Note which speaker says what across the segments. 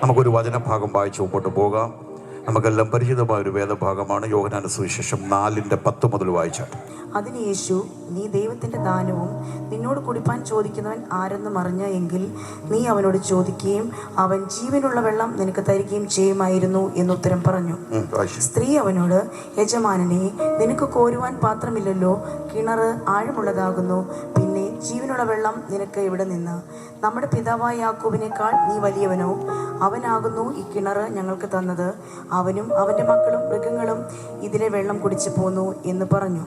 Speaker 1: നമുക്കൊരു വചനഭാഗം വായിച്ച് മുമ്പോട്ട് പോകാം. നമുക്കെല്ലാം പരിചിതമായ ഒരു വേദഭാഗമാണ്. യോഹന്നാന്റെ സുവിശേഷം 4:10 മുതൽ വായിച്ചാൽ.
Speaker 2: അതിന് യേശു, നീ ദൈവത്തിന്റെ ദാനവും നിന്നോട് കുടിപ്പാൻ ചോദിക്കുന്നവൻ ആരെന്നും അറിഞ്ഞ എങ്കിൽ നീ അവനോട് ചോദിക്കുകയും അവൻ ജീവനുള്ള വെള്ളം നിനക്ക് തരികയും ചെയ്യുമായിരുന്നു എന്നുത്തരം പറഞ്ഞു. സ്ത്രീ അവനോട്, യജമാനനെ, നിനക്ക് കോരുവാൻ പാത്രമില്ലല്ലോ, കിണറ് ആഴമുള്ളതാകുന്നു, പിന്നെ ജീവനുള്ള വെള്ളം നിനക്ക് എവിടെ നിന്ന്? നമ്മുടെ പിതാവായ യാക്കോബിനേക്കാൾ നീ വലിയവനോ? അവനാകുന്നു ഈ കിണറ് ഞങ്ങൾക്ക് തന്നത്. അവനും അവൻ്റെ മക്കളും മൃഗങ്ങളും ഇതിലെ വെള്ളം കുടിച്ചു പോന്നു എന്ന് പറഞ്ഞു.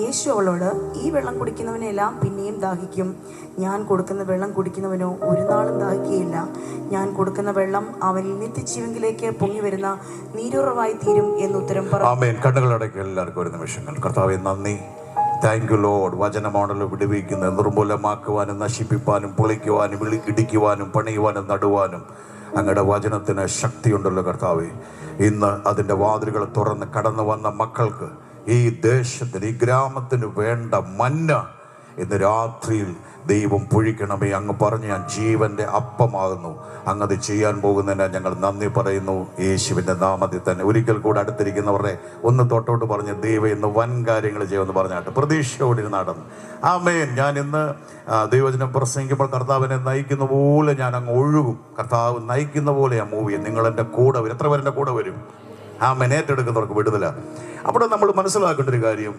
Speaker 2: യേശു അവളോട്, ഈ വെള്ളം കുടിക്കുന്നവനെല്ലാം പിന്നെയും ദാഹിക്കും. ഞാൻ കൊടുക്കുന്ന വെള്ളം കുടിക്കുന്നവനോ ഒരു നാളും ദാഹിക്കുകയില്ല. ഞാൻ കൊടുക്കുന്ന വെള്ളം അവനിൽ നിത്യജീവനിലേക്ക് പൊങ്ങി വരുന്ന നീരുറവായി തീരും എന്നുത്തരം പറഞ്ഞു.
Speaker 1: ആമേൻ. കണ്ണുകളടയ്ക്ക് എല്ലാവർക്കും ഒരു നിമിഷങ്ങൾ. കർത്താവേ, നന്ദി. Thank you lord. വചനമാണല്ലോ വിടുവിക്കുന്നത്, നിർമൂലമാക്കുവാനും നശിപ്പിപ്പാനും പൊളിക്കുവാനും ഇടിക്കുവാനും പണിയുവാനും നടുവാനും അങ്ങയുടെ വചനത്തിന് ശക്തിയുണ്ടല്ലോ കർത്താവേ. ഇന്ന് അതിൻ്റെ വാതിലുകൾ തുറന്ന് കടന്നു വന്ന മക്കൾക്ക്, ഈ ദേശത്തിന്, ഈ ഗ്രാമത്തിന് വേണ്ട മന്ന ഇന്ന് രാത്രിയിൽ ദൈവം പൊഴിക്കണമേ. അങ്ങ് പറഞ്ഞ് ഞാൻ ജീവന്റെ അപ്പമാകുന്നു. അങ്ങത് ചെയ്യാൻ പോകുന്നതിന് ഞങ്ങൾ നന്ദി പറയുന്നു, യേശുവിൻ്റെ നാമത്തിൽ തന്നെ. ഒരിക്കൽ കൂടെ അടുത്തിരിക്കുന്നവരെ ഒന്ന് തൊട്ടോട്ട് പറഞ്ഞ്, ദൈവം ഇന്ന് വൻ കാര്യങ്ങൾ ചെയ്യുമെന്ന് പറഞ്ഞാട്ട് പ്രതീക്ഷയോടെ നടന്നു. ആമേൻ. ഞാൻ ഇന്ന് ദൈവവചനം പ്രസംഗിക്കുമ്പോൾ കർത്താവിനെ നയിക്കുന്ന പോലെ ഞാൻ അങ്ങ് ഒഴുകും. കർത്താവ് നയിക്കുന്ന പോലെ ഞാൻ മൂവ് ചെയ്യും. നിങ്ങൾ എൻ്റെ കൂടെ വരും. എത്ര പേരെൻ്റെ കൂടെ വരും? ആമേൻ. ഏറ്റെടുക്കുന്നവർക്ക് വിടുതല. അവിടെ നമ്മൾ മനസ്സിലാക്കേണ്ട ഒരു കാര്യം,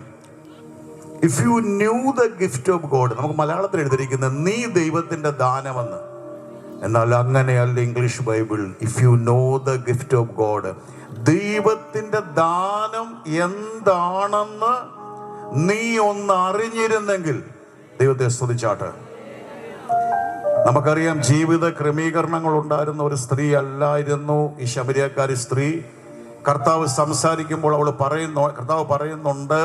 Speaker 1: if you knew the gift of God, നമുക്ക് മലയാളത്തിൽ എഴുതിയിരിക്കുന്നത് നീ ദൈവത്തിന്റെ ദാനമെന്ന്. എന്നാൽ അങ്ങനെയല്ല English Bible. If you know the gift of God, ദൈവത്തിന്റെ ദാനം എന്താണെന്ന് നീ ഒന്ന് അറിഞ്ഞിരുന്നെങ്കിൽ. ദൈവത്തെ സ്തുതിച്ചാട്ട്. നമുക്കറിയാം, ജീവിത ക്രമീകരണങ്ങൾ ഉണ്ടായിരുന്ന ഒരു സ്ത്രീ അല്ലായിരുന്നു ഈ ശമരിയക്കാരി സ്ത്രീ. കർത്താവ് സംസാരിക്കുമ്പോൾ കർത്താവ് പറയുന്നുണ്ട്,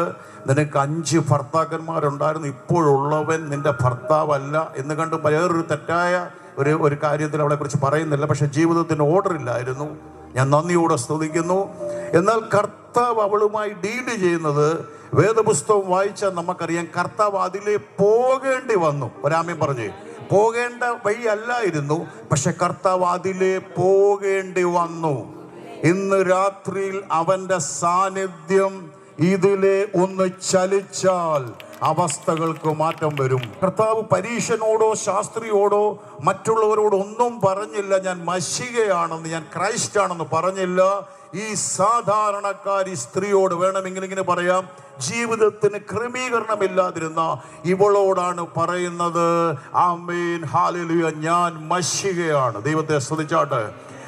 Speaker 1: നിനക്ക് 5 ഭർത്താക്കന്മാരുണ്ടായിരുന്നു, ഇപ്പോഴുള്ളവൻ നിന്റെ ഭർത്താവല്ല എന്ന് കണ്ട് വേറൊരു തെറ്റായ ഒരു കാര്യത്തിൽ അവളെ കുറിച്ച് പറയുന്നില്ല. പക്ഷെ ജീവിതത്തിന് ഓർഡർ ഇല്ലായിരുന്നു. ഞാൻ നന്ദിയോടെ സ്തുതിക്കുന്നു. എന്നാൽ കർത്താവ് അവളുമായി ഡീല് ചെയ്യുന്നത്, വേദപുസ്തകം വായിച്ചാൽ നമുക്കറിയാം, കർത്താവ് അതിലേ പോകേണ്ടി വന്നു. ഒരാമയും പറഞ്ഞേ, പോകേണ്ട വഴി അല്ലായിരുന്നു, പക്ഷെ കർത്താവ് അതിലേ പോകേണ്ടി വന്നു. ഇന്ന് രാത്രിയിൽ അവന്റെ സാന്നിധ്യം ഇതിലെ ഒന്ന് ചലിച്ചാൽ അവസ്ഥകൾക്ക് മാറ്റം വരും. കർത്താവ് പരീശനോടോ ശാസ്ത്രിയോടോ മറ്റുള്ളവരോട് ഒന്നും പറഞ്ഞില്ല, ഞാൻ മശികയാണെന്ന്, ഞാൻ ക്രൈസ്റ്റ് ആണെന്ന് പറഞ്ഞില്ല. ഈ സാധാരണക്കാരി സ്ത്രീയോട് വേണമെങ്കിൽ ഇങ്ങനെ പറയാം, ജീവിതത്തിന് ക്രമീകരണമില്ലാതിരുന്ന ഇവളോടാണ് പറയുന്നത്, ആമേൻ, ഹല്ലേലൂയ, ഞാൻ മശികയാണ്. ദൈവത്തെ സ്തുതിച്ചാട്ടെ.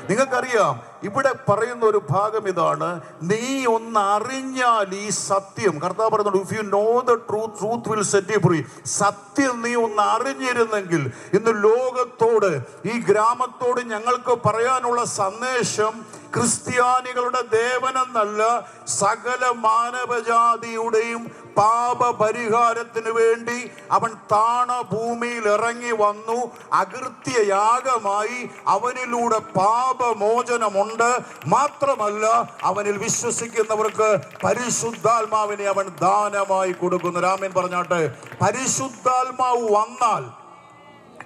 Speaker 1: നിങ്ങൾക്കറിയാം, ഇവിടെ പറയുന്ന ഒരു ഭാഗം ഇതാണ്, നീ ഒന്ന് അറിഞ്ഞാൽ ഈ സത്യം. കർത്താവ് പറയുന്നുണ്ട്, if you know the truth, truth will set you free. സത്യം നീ ഒന്ന് അറിഞ്ഞിരുന്നെങ്കിൽ. ഇന്ന് ലോകത്തോട്, ഈ ഗ്രാമത്തോട് ഞങ്ങൾക്ക് പറയാനുള്ള സന്ദേശം, ക്രിസ്ത്യാനികളുടെ ദേവനെന്നല്ല, സകല മാനവജാതിയുടെയും പാപപരിഹാരത്തിന് വേണ്ടി അവൻ താണ ഭൂമിയിൽ ഇറങ്ങി വന്നു. അകൃത്യയാഗമായി അവനിലൂടെ പാപമോചനമുണ്ട്. മാത്രമല്ല, അവനിൽ വിശ്വസിക്കുന്നവർക്ക് പരിശുദ്ധാത്മാവിനെ അവൻ ദാനമായി കൊടുക്കുന്നു. രാമൻ പറഞ്ഞാട്ടെ. പരിശുദ്ധാത്മാവ് വന്നാൽ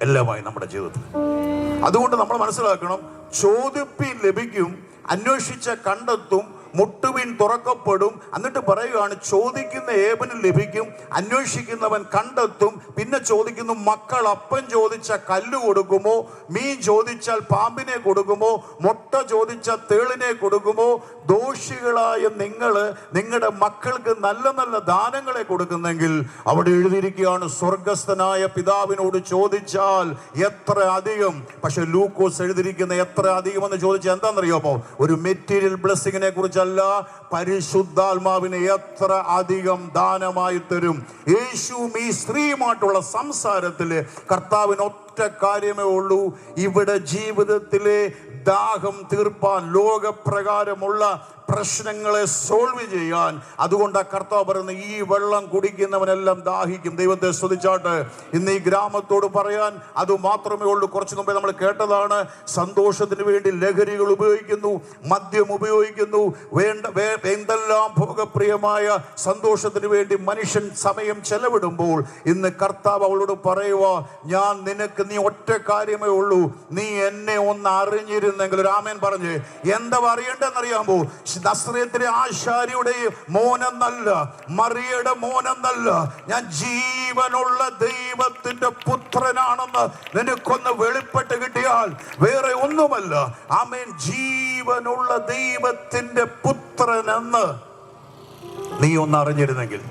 Speaker 1: എല്ലാമായി നമ്മുടെ ജീവിതത്തിൽ. അതുകൊണ്ട് നമ്മൾ മനസ്സിലാക്കണം, ചോദിപ്പിൻ ലഭിക്കും, അന്വേഷിച്ച കണ്ടെത്തും, മുട്ടുവിൻ തുറക്കപ്പെടും. എന്നിട്ട് പറയുകയാണ്, ചോദിക്കുന്ന ഏവനും ലഭിക്കും, അന്വേഷിക്കുന്നവൻ കണ്ടെത്തും. പിന്നെ ചോദിക്കുന്നു, മക്കൾ അപ്പം ചോദിച്ച കല്ല് കൊടുക്കുമോ? മീൻ ചോദിച്ചാൽ പാമ്പിനെ കൊടുക്കുമോ? മുട്ട ചോദിച്ചാൽ തേളിനെ കൊടുക്കുമോ? ദോഷികളായ നിങ്ങൾ നിങ്ങളുടെ മക്കൾക്ക് നല്ല നല്ല ദാനങ്ങളെ കൊടുക്കുന്നെങ്കിൽ അവിടെ എഴുതിയിരിക്കുകയാണ്, സ്വർഗസ്ഥനായ പിതാവിനോട് ചോദിച്ചാൽ എത്ര അധികം. പക്ഷെ ലൂക്കോസ് എഴുതിയിരിക്കുന്ന എത്ര അധികം എന്ന് ചോദിച്ചാൽ എന്താണെന്നറിയാമോ? ഒരു മെറ്റീരിയൽ ബ്ലെസ്സിങ്ങിനെ കുറിച്ചല്ല, പരിശുദ്ധാത്മാവിനെ എത്ര അധികം ദാനമായി തരും. യേശുവും ഈ സ്ത്രീയുമായിട്ടുള്ള സംസാരത്തില് കർത്താവിന് ഒറ്റ കാര്യമേ ഉള്ളൂ, ഇവിടെ ജീവിതത്തിലെ ദാഹം തീർപ്പാൻ, ലോകപ്രകാരമുള്ള പ്രശ്നങ്ങളെ സോൾവ് ചെയ്യാൻ. അതുകൊണ്ട് ആ കർത്താവ് പറയുന്ന, ഈ വെള്ളം കുടിക്കുന്നവനെല്ലാം ദാഹിക്കും. ദൈവത്തെ സ്തുതിച്ചാട്ട്. ഇന്ന് ഈ ഗ്രാമത്തോട് പറയാൻ അത് മാത്രമേ ഉള്ളൂ. കുറച്ചു മുമ്പേ നമ്മൾ കേട്ടതാണ്, സന്തോഷത്തിന് വേണ്ടി ലഹരികൾ ഉപയോഗിക്കുന്നു, മദ്യം ഉപയോഗിക്കുന്നു, എന്തെല്ലാം ഭോഗപ്രിയമായ സന്തോഷത്തിന് വേണ്ടി മനുഷ്യൻ സമയം ചെലവിടുമ്പോൾ ഇന്ന് കർത്താവ് അവളോട് പറയുക, ഞാൻ നിനക്ക് നീ ഒറ്റ കാര്യമേ ഉള്ളൂ, നീ എന്നെ ഒന്ന് അറിഞ്ഞിരുന്നെങ്കിൽ. ഒരു ആമേൻ പറഞ്ഞ്. എന്താ അറിയേണ്ടെന്നറിയാമോ? നസ്രയത്തിലെ ആശാരിയുടെ മോനെന്നല്ല, മറിയയുടെ മോനെന്നല്ല, ഞാൻ ജീവനുള്ള ദൈവത്തിന്റെ പുത്രനാണെന്ന് നിനക്കൊന്ന് വെളിപ്പെട്ട് കിട്ടിയാൽ വേറെ ഒന്നുമല്ല. ആമേൻ. ജീവനുള്ള ദൈവത്തിന്റെ പുത്രനെന്ന് നീ ഒന്ന് അറിഞ്ഞിരുന്നെങ്കിൽ.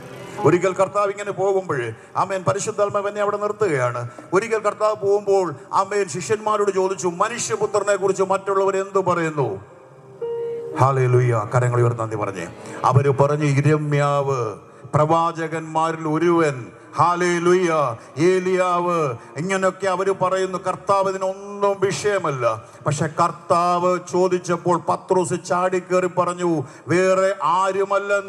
Speaker 1: ഒരിക്കൽ കർത്താവ് ഇങ്ങനെ പോകുമ്പോൾ ആമേൻ, പരിശുദ്ധാത്മാവ് എന്നെ അവിടെ നിർത്തുകയാണ്. ഒരിക്കൽ കർത്താവ് പോകുമ്പോൾ ആമേൻ ശിഷ്യന്മാരോട് ചോദിച്ചു, മനുഷ്യപുത്രനെ കുറിച്ച് മറ്റുള്ളവർ എന്തു പറയുന്നു? ഹല്ലേലൂയ. കരങ്ങൾ ഉയർത്തി നന്ദി പറഞ്ഞേ. അവര് പറഞ്ഞു, യിരെമ്യാവ്, പ്രവാചകന്മാരിൽ ഒരുവൻ, ഹല്ലേലൂയ, ഏലിയാവ്, ഇങ്ങനെയൊക്കെ അവര് പറയുന്നു. കർത്താവ് ഇതിനൊന്നും വിഷയമല്ല. പക്ഷെ കർത്താവ് ചോദിച്ചപ്പോൾ പത്രോസ് ചാടിക്കേറി പറഞ്ഞു, വേറെ ആരുമല്ല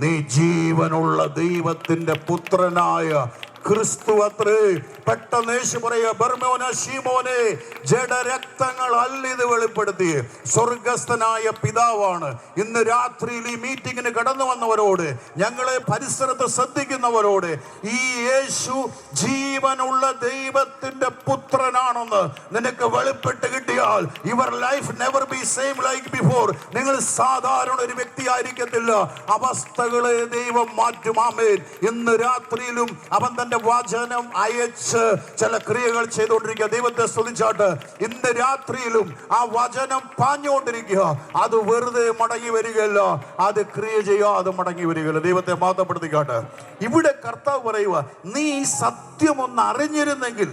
Speaker 1: നീ ജീവനുള്ള ദൈവത്തിന്റെ പുത്രനായ ക്രിസ്തു അത്രേ. പെട്ടെന്ന് യേശു പറയുക, ബർമോനെ ശീമോനെ, ജഡരക്തങ്ങൾ അല്ല ഇത് വെളിപ്പെടുത്തി, സ്വർഗസ്ഥനായ പിതാവാണ്. ഇന്ന് രാത്രിയിൽ ഈ മീറ്റിങ്ങിന് കടന്നു വന്നവരോട്, ഞങ്ങളെ പരിസരത്ത് ശ്രദ്ധിക്കുന്നവരോട്, ഈ യേശു ജീവനുള്ള ദൈവത്തിന്റെ പുത്രനാണെന്ന് നിനക്ക് വെളിപ്പെട്ട് കിട്ടിയാൽ, your life never be same like before. നിങ്ങൾ സാധാരണ ഒരു വ്യക്തിയായിരിക്കത്തില്ല. അവസ്ഥകളെ ദൈവം മാറ്റും. ആമേൻ. ഇന്ന് രാത്രിയിലും അവൻ തന്റെ വചനം അയച്ച് ചില ക്രിയകൾ ചെയ്തുകൊണ്ടിരിക്കുക. ദൈവത്തെ സ്തുതിച്ചാട്ട്. ഇന്ന് രാത്രിയിലും ആ വചനം പാഞ്ഞുകൊണ്ടിരിക്കുക. അത് വെറുതെ മടങ്ങി വരികയല്ല, അത് ക്രിയ ചെയ്യാതെ മടങ്ങി വരികയല്ല. ദൈവത്തെ മാതപ്പെടുത്തിക്കാട്ട്. ഇവിടെ കർത്താവ് പറയുക, നീ ഈ സത്യം ഒന്ന് അറിഞ്ഞിരുന്നെങ്കിൽ.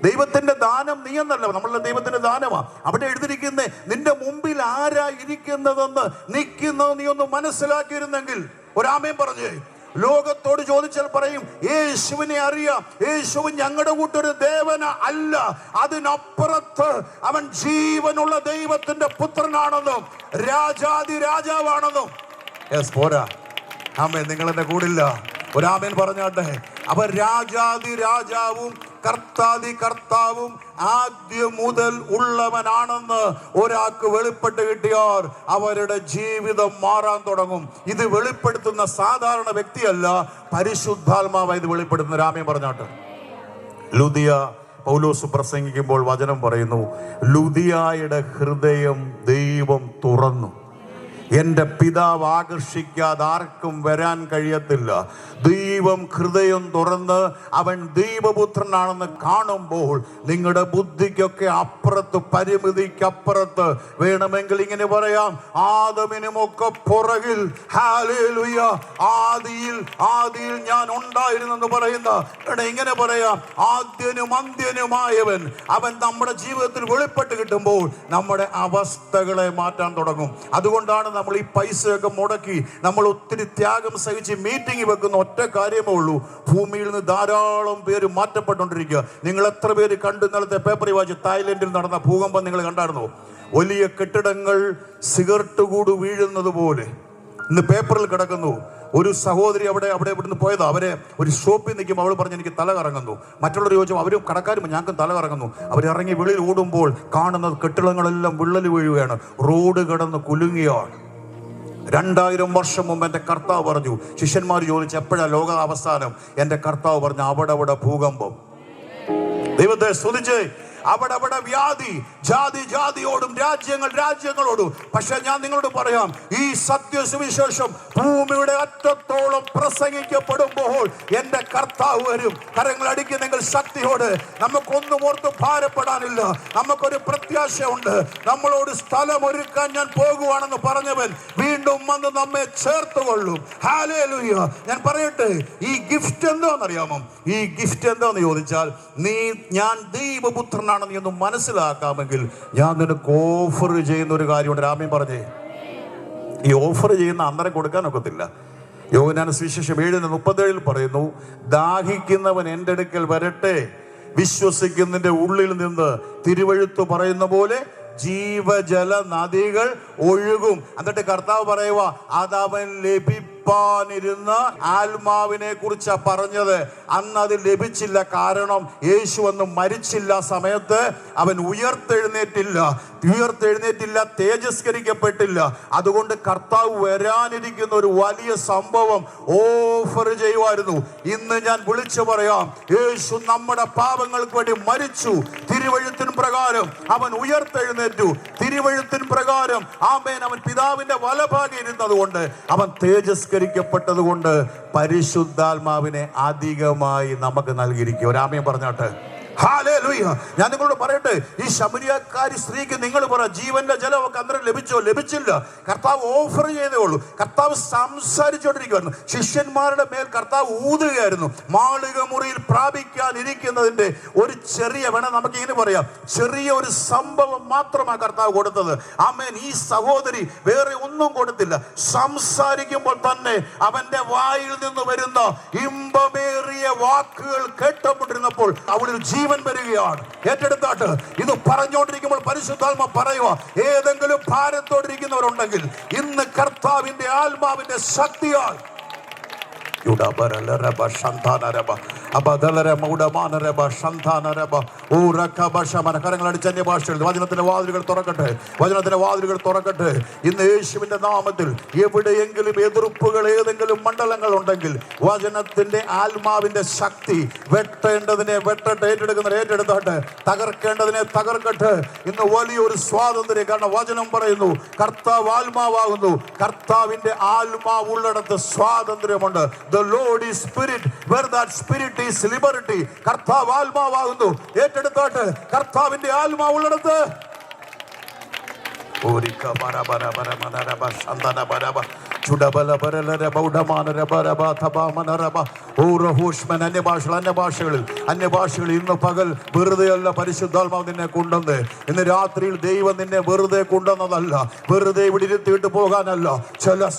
Speaker 1: ദൈവത്തിന്റെ ദാനം നീ എന്നല്ല, നമ്മളുടെ ദൈവത്തിന്റെ ദാനമാ. അവിടെ എഴുതിയിരിക്കുന്നേ, നിന്റെ മുമ്പിൽ ആരാ ഇരിക്കുന്നതെന്ന് നിൽക്കുന്നത് നീ ഒന്ന് മനസ്സിലാക്കിയിരുന്നെങ്കിൽ. ഒരാമേൻ പറഞ്ഞേ. ലോകത്തോട് ചോദിച്ചാൽ പറയും, യേശുവിനെ അറിയാം, യേശു ഞങ്ങളുടെ കൂട്ടൊരു ദേവന അല്ല, അതിനപ്പുറത്ത് അവൻ ജീവനുള്ള ദൈവത്തിന്റെ പുത്രനാണെന്നും രാജാതി രാജാവാണെന്നും. പോരാ ആമേൻ. നിങ്ങൾ എന്റെ കൂടില്ല. ഒരാമേൻ പറഞ്ഞാട്ടെ. അവർ രാജാതി രാജാവും കർത്താതി കർത്താവും ആദ്യം മുതൽ ഉള്ളവനാണെന്ന് ഒരാൾക്ക് വെളിപ്പെട്ട് കിട്ടിയാൽ അവരുടെ ജീവിതം മാറാൻ തുടങ്ങും. ഇത് വെളിപ്പെടുത്തുന്ന സാധാരണ വ്യക്തിയല്ല, പരിശുദ്ധാത്മാവ് ഇത് വെളിപ്പെടുത്തുന്ന. രാമേൻ പറഞ്ഞാട്ട്. ലുദിയ പൗലോസ് പ്രസംഗിക്കുമ്പോൾ വചനം പറയുന്നു, ലുദിയായുടെ ഹൃദയം ദൈവം തുറന്നു. എൻ്റെ പിതാവ് ആകർഷിക്കാതെ ആർക്കും വരാൻ കഴിയത്തില്ല. ദൈവം ഹൃദയം തുറന്ന് അവൻ ദൈവപുത്രനാണെന്ന് കാണുമ്പോൾ നിങ്ങളുടെ ബുദ്ധിക്കൊക്കെ അപ്പുറത്ത്, പരിമിതിക്കപ്പുറത്ത്, വേണമെങ്കിൽ ഇങ്ങനെ പറയാം, ആദമിനുമൊക്കെ പുറകിൽ, ഹല്ലേലൂയ, ആദിയിൽ ഞാൻ ഉണ്ടായിരുന്നെന്ന് പറയുന്ന, ഇങ്ങനെ പറയാം, ആദ്യനും അന്ത്യനുമായവൻ അവൻ നമ്മുടെ ജീവിതത്തിൽ വെളിപ്പെട്ട് കിട്ടുമ്പോൾ നമ്മുടെ അവസ്ഥകളെ മാറ്റാൻ തുടങ്ങും. അതുകൊണ്ടാണ് നമ്മൾ ഈ പൈസയൊക്കെ മുടക്കി, നമ്മൾ ഒത്തിരി ത്യാഗം സഹിച്ച് മീറ്റിംഗ് വെക്കുന്ന ഒറ്റ കാര്യമേ ഉള്ളൂ, ഭൂമിയിൽ നിന്ന് ധാരാളം പേര് മാറ്റപ്പെട്ടുകൊണ്ടിരിക്കുക. നിങ്ങൾ എത്ര പേര് കണ്ടു? ഇന്നലത്തെ പേപ്പറിൽ വായിച്ച് തായ്ലൻഡിൽ നടന്ന ഭൂകമ്പം നിങ്ങൾ കണ്ടായിരുന്നോ? വലിയ കെട്ടിടങ്ങൾ സിഗരറ്റ് കൂട് വീഴുന്നത് പോലെ ഇന്ന് പേപ്പറിൽ കിടക്കുന്നു. ഒരു സഹോദരി അവിടെ ഇവിടുന്ന് പോയതാ. അവരെ ഒരു ഷോപ്പിൽ നിൽക്കുമ്പോൾ അവൾ പറഞ്ഞു, എനിക്ക് തല കറങ്ങുന്നു. മറ്റുള്ളവർ ചോദിച്ചു, അവരും കടക്കാരും ഞങ്ങൾക്ക് തല കറങ്ങുന്നു. അവരിറങ്ങി വെളിയിൽ ഓടുമ്പോൾ കാണുന്നത് കെട്ടിടങ്ങളെല്ലാം വിള്ളൽ വീഴുകയാണ്, റോഡ് കിടന്ന് കുലുങ്ങിയാണ്. 2000 വർഷം മുമ്പ് എൻ്റെ കർത്താവ് പറഞ്ഞു. ശിഷ്യന്മാർ ചോദിച്ചു, എപ്പോഴാ ലോക അവസാനം? എൻ്റെ കർത്താവ് പറഞ്ഞു, അവിടെ ഭൂകമ്പം. ദൈവത്തെ സ്തുതിച്ച്. അവിടെ വ്യാധി, ജാതിയോടും രാജ്യങ്ങളോടും. പക്ഷെ ഞാൻ നിങ്ങളോട് പറയാം, ഈ സത്യസുവിശേഷം ഭൂമിയുടെ അറ്റത്തോളം പ്രസംഗിക്കപ്പെടുമ്പോൾ എൻ്റെ കർത്താവ് വരും. കരങ്ങൾ അടിക്കുന്നെങ്കിൽ ശക്തിയോട്. നമുക്കൊന്നും ഓർത്ത് ഭാരപ്പെടാനില്ല. നമുക്കൊരു പ്രത്യാശയുണ്ട്. നമ്മളോട് സ്ഥലമൊരുക്കാൻ ഞാൻ പോകുവാണെന്ന് പറഞ്ഞവൻ വീണ്ടും വന്ന് നമ്മെ ചേർത്തുകൊള്ളും. ഹല്ലേലൂയ. ഞാൻ പറയട്ടെ, ഈ ഗിഫ്റ്റ് എന്താണെന്നറിയാമോ? ഈ ഗിഫ്റ്റ് എന്താന്ന് ചോദിച്ചാൽ, ഞാൻ ദൈവപുത്രനാണ് നീ ഒന്ന് മനസ്സിലാക്കാമെങ്കിൽ ഞാൻ നിനക്ക് ഓഫർ ചെയ്യുന്ന ഒരു കാര്യമുണ്ട്. രാമൻ പറഞ്ഞേ, ഈ ഓഫർ ചെയ്യുന്ന അന്നേരം കൊടുക്കാനൊക്കത്തില്ല. യോഹന്നാൻ സുവിശേഷം 7:37 പറയുന്നു, ദാഹിക്കുന്നവൻ എൻ്റെ അടുക്കൽ വരട്ടെ, വിശ്വസിക്കുന്നതിന്റെ ഉള്ളിൽ നിന്ന് തിരുവെഴുത്ത് പറയുന്ന പോലെ ജീവജല നദികൾ ഒഴുകും. എന്നിട്ട് കർത്താവ് പറയുക, അതവൻ ലഭിക്കും. കുടിപ്പാനിരുന്ന ആത്മാവിനെ കുറിച്ചാ പറഞ്ഞത്. അന്ന് അത് ലഭിച്ചില്ല. കാരണം യേശു അന്ന് മരിച്ചില്ല. സമയത്ത് അവൻ ഉയർത്തെഴുന്നേറ്റില്ല, തേജസ്കരിക്കപ്പെട്ടില്ല. അതുകൊണ്ട് കർത്താവ് വരാനിരിക്കുന്ന ഒരു വലിയ സംഭവം ഓഫർ ചെയ്യുമായിരുന്നു. ഇന്ന് ഞാൻ വിളിച്ചു പറയാം, യേശു നമ്മുടെ പാപങ്ങൾക്ക് വേണ്ടി മരിച്ചു. തിരുവെഴുത്തിൻ പ്രകാരം അവൻ ഉയർത്തെഴുന്നേറ്റു. തിരുവെഴുത്തിൻ പ്രകാരം ആമേൻ അവൻ പിതാവിന്റെ വലഭാഗം ഇരുന്നത് കൊണ്ട്, അവൻ തേജസ്കരിക്കപ്പെട്ടത് കൊണ്ട് പരിശുദ്ധാത്മാവിനെ അധികമായി നമുക്ക് നൽകിയിരിക്കും. ഒരു ആമേൻ പറഞ്ഞാട്ടെ. ഹല്ലേലൂയ. ഞാൻ നിങ്ങളോട് പറയട്ടെ, ഈ ശമരിയക്കാരി സ്ത്രീക്ക് നിങ്ങൾ പറ, ജീവന്റെ ജലമൊക്കെ അന്നേരം ലഭിച്ചോ? ലഭിച്ചില്ല. കർത്താവ് ഓഫർ ചെയ്തേ ഉള്ളൂ. കർത്താവ് സംസാരിച്ചുകൊണ്ടിരിക്കുവായിരുന്നു. ശിഷ്യന്മാരുടെ മേൽ കർത്താവ് ഊതുകയായിരുന്നു. മാളിക മുറിയിൽ പ്രാപിക്കാൻ ഇരിക്കുന്നതിന്റെ ഒരു ചെറിയ, വേണം നമുക്ക് ഇങ്ങനെ പറയാം, ചെറിയ ഒരു സംഭവം മാത്രമാണ് കർത്താവ് കൊടുത്തത്. ആമേൻ. ഈ സഹോദരി വേറെ ഒന്നും കൊടുത്തില്ല. സംസാരിക്കുമ്പോൾ തന്നെ അവന്റെ വായിൽ നിന്ന് വരുന്ന ഇമ്പമേറിയ വാക്കുകൾ കേട്ടപ്പെട്ടിരുന്നപ്പോൾ അവിടെ ജീവൻ വരികയാണ്. ഏറ്റെടുത്താട്ട് ഇത് പറഞ്ഞുകൊണ്ടിരിക്കുമ്പോൾ പരിശുദ്ധാത്മ പറയുക, ഏതെങ്കിലും ഭാരത്തോടിരിക്കുന്നവരുണ്ടെങ്കിൽ ഇന്ന് കർത്താവിന്റെ ആത്മാവിന്റെ ശക്തിയാൽ കരങ്ങളടിച്ച് അന്യഭാഷകൾ വചനത്തിന്റെ വാതിലുകൾ തുറക്കട്ടെ, വചനത്തിന്റെ വാതിലുകൾ തുറക്കട്ടെ. ഇന്ന് യേശുവിന്റെ നാമത്തിൽ എവിടെയെങ്കിലും എതിർപ്പുകൾ, ഏതെങ്കിലും മണ്ഡലങ്ങൾ ഉണ്ടെങ്കിൽ വചനത്തിന്റെ ആത്മാവിന്റെ ശക്തി വെട്ടേണ്ടതിനെ വെട്ടട്ടെ, ഏറ്റെടുത്താട്ടെ, തകർക്കേണ്ടതിനെ തകർക്കട്ടെ. ഇന്ന് വലിയൊരു സ്വാതന്ത്ര്യം. കാരണം വചനം പറയുന്നു കർത്താവ് ആത്മാവാകുന്നു. കർത്താവിന്റെ ആത്മാവുള്ളിടത്ത് സ്വാതന്ത്ര്യമുണ്ട്. The Lord is spirit, where that spirit is liberty. കർത്താവ് ആത്മാവാകുന്നു. ഏറ്റെടുത്തോട്ട്, കർത്താവിന്റെ ആത്മാവുള്ളിടത്ത് അന്യഭാഷകളിൽ ഇന്ന് പകൽ വെറുതെയല്ല പരിശുദ്ധാത്മാവ് നിന്നെ കൊണ്ടുവന്ന്. ഇന്ന് രാത്രിയിൽ ദൈവം നിന്നെ വെറുതെ കൊണ്ടുവന്നതല്ല, വെറുതെ ഇവിടെ ഇരുത്തിയിട്ട് പോകാനല്ല.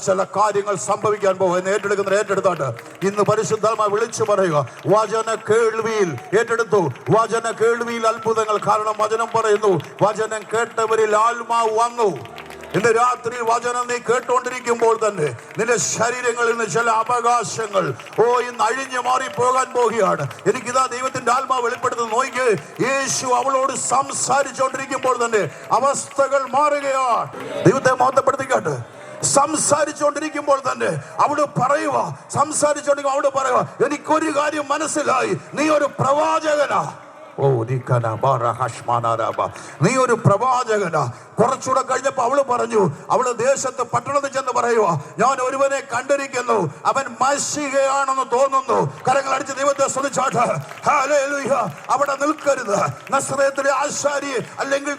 Speaker 1: ചില കാര്യങ്ങൾ സംഭവിക്കാൻ പോകും. ഏറ്റെടുത്താട്ട് ഇന്ന് പരിശുദ്ധാത്മാവ് വിളിച്ചു പറയുക, വചന കേൾവിയിൽ ഏറ്റെടുത്തു. വചന കേൾവിയിൽ അത്ഭുതങ്ങൾ. കാരണം വചനം പറയുന്നു, വചനം കേട്ടവരിൽ ആത്മാവ് വന്നു. ഇന്ന് രാത്രി വചനം നീ കേട്ടുകൊണ്ടിരിക്കുമ്പോൾ തന്നെ നിന്റെ ശരീരങ്ങളിൽ നിന്ന് ചില അവകാശങ്ങൾ ഇന്ന് അഴിഞ്ഞു മാറി പോകാൻ പോകുകയാണ്. എനിക്കിതാ ദൈവത്തിന്റെ ആത്മാവ് വെളിപ്പെടുത്തുന്നു. നോക്കിയേ, യേശു അവളോട് സംസാരിച്ചുകൊണ്ടിരിക്കുമ്പോൾ തന്നെ അവസ്ഥകൾ മാറുകയാണ്. ദൈവത്തെ മഹത്വപ്പെടുത്തിക്കാട്ട്. സംസാരിച്ചുകൊണ്ടിരിക്കുമ്പോൾ തന്നെ അവള് പറയുക, എനിക്കൊരു കാര്യം മനസ്സിലായി, നീ ഒരു പ്രവാചകനാ. നീ ഒരു പ്രവാചകനാ. കുറച്ചുകൂടെ കഴിഞ്ഞപ്പോ അവള് പറഞ്ഞു, അവള് ദേശത്ത് പട്ടണത്തിൽ ചെന്ന് പറയുക, ഞാൻ ഒരുവനെ കണ്ടിരിക്കുന്നു, അവൻ മശിഹയാണെന്ന് തോന്നുന്നു. കരങ്ങൾ അടിച്ച് ദൈവത്തെ സ്തുതിച്ചാട്ട്. ഹല്ലേലൂയ. അവിടെ നിൽക്കരുത്. നസ്രയത്തിലെ ആശാരി അല്ലെങ്കിൽ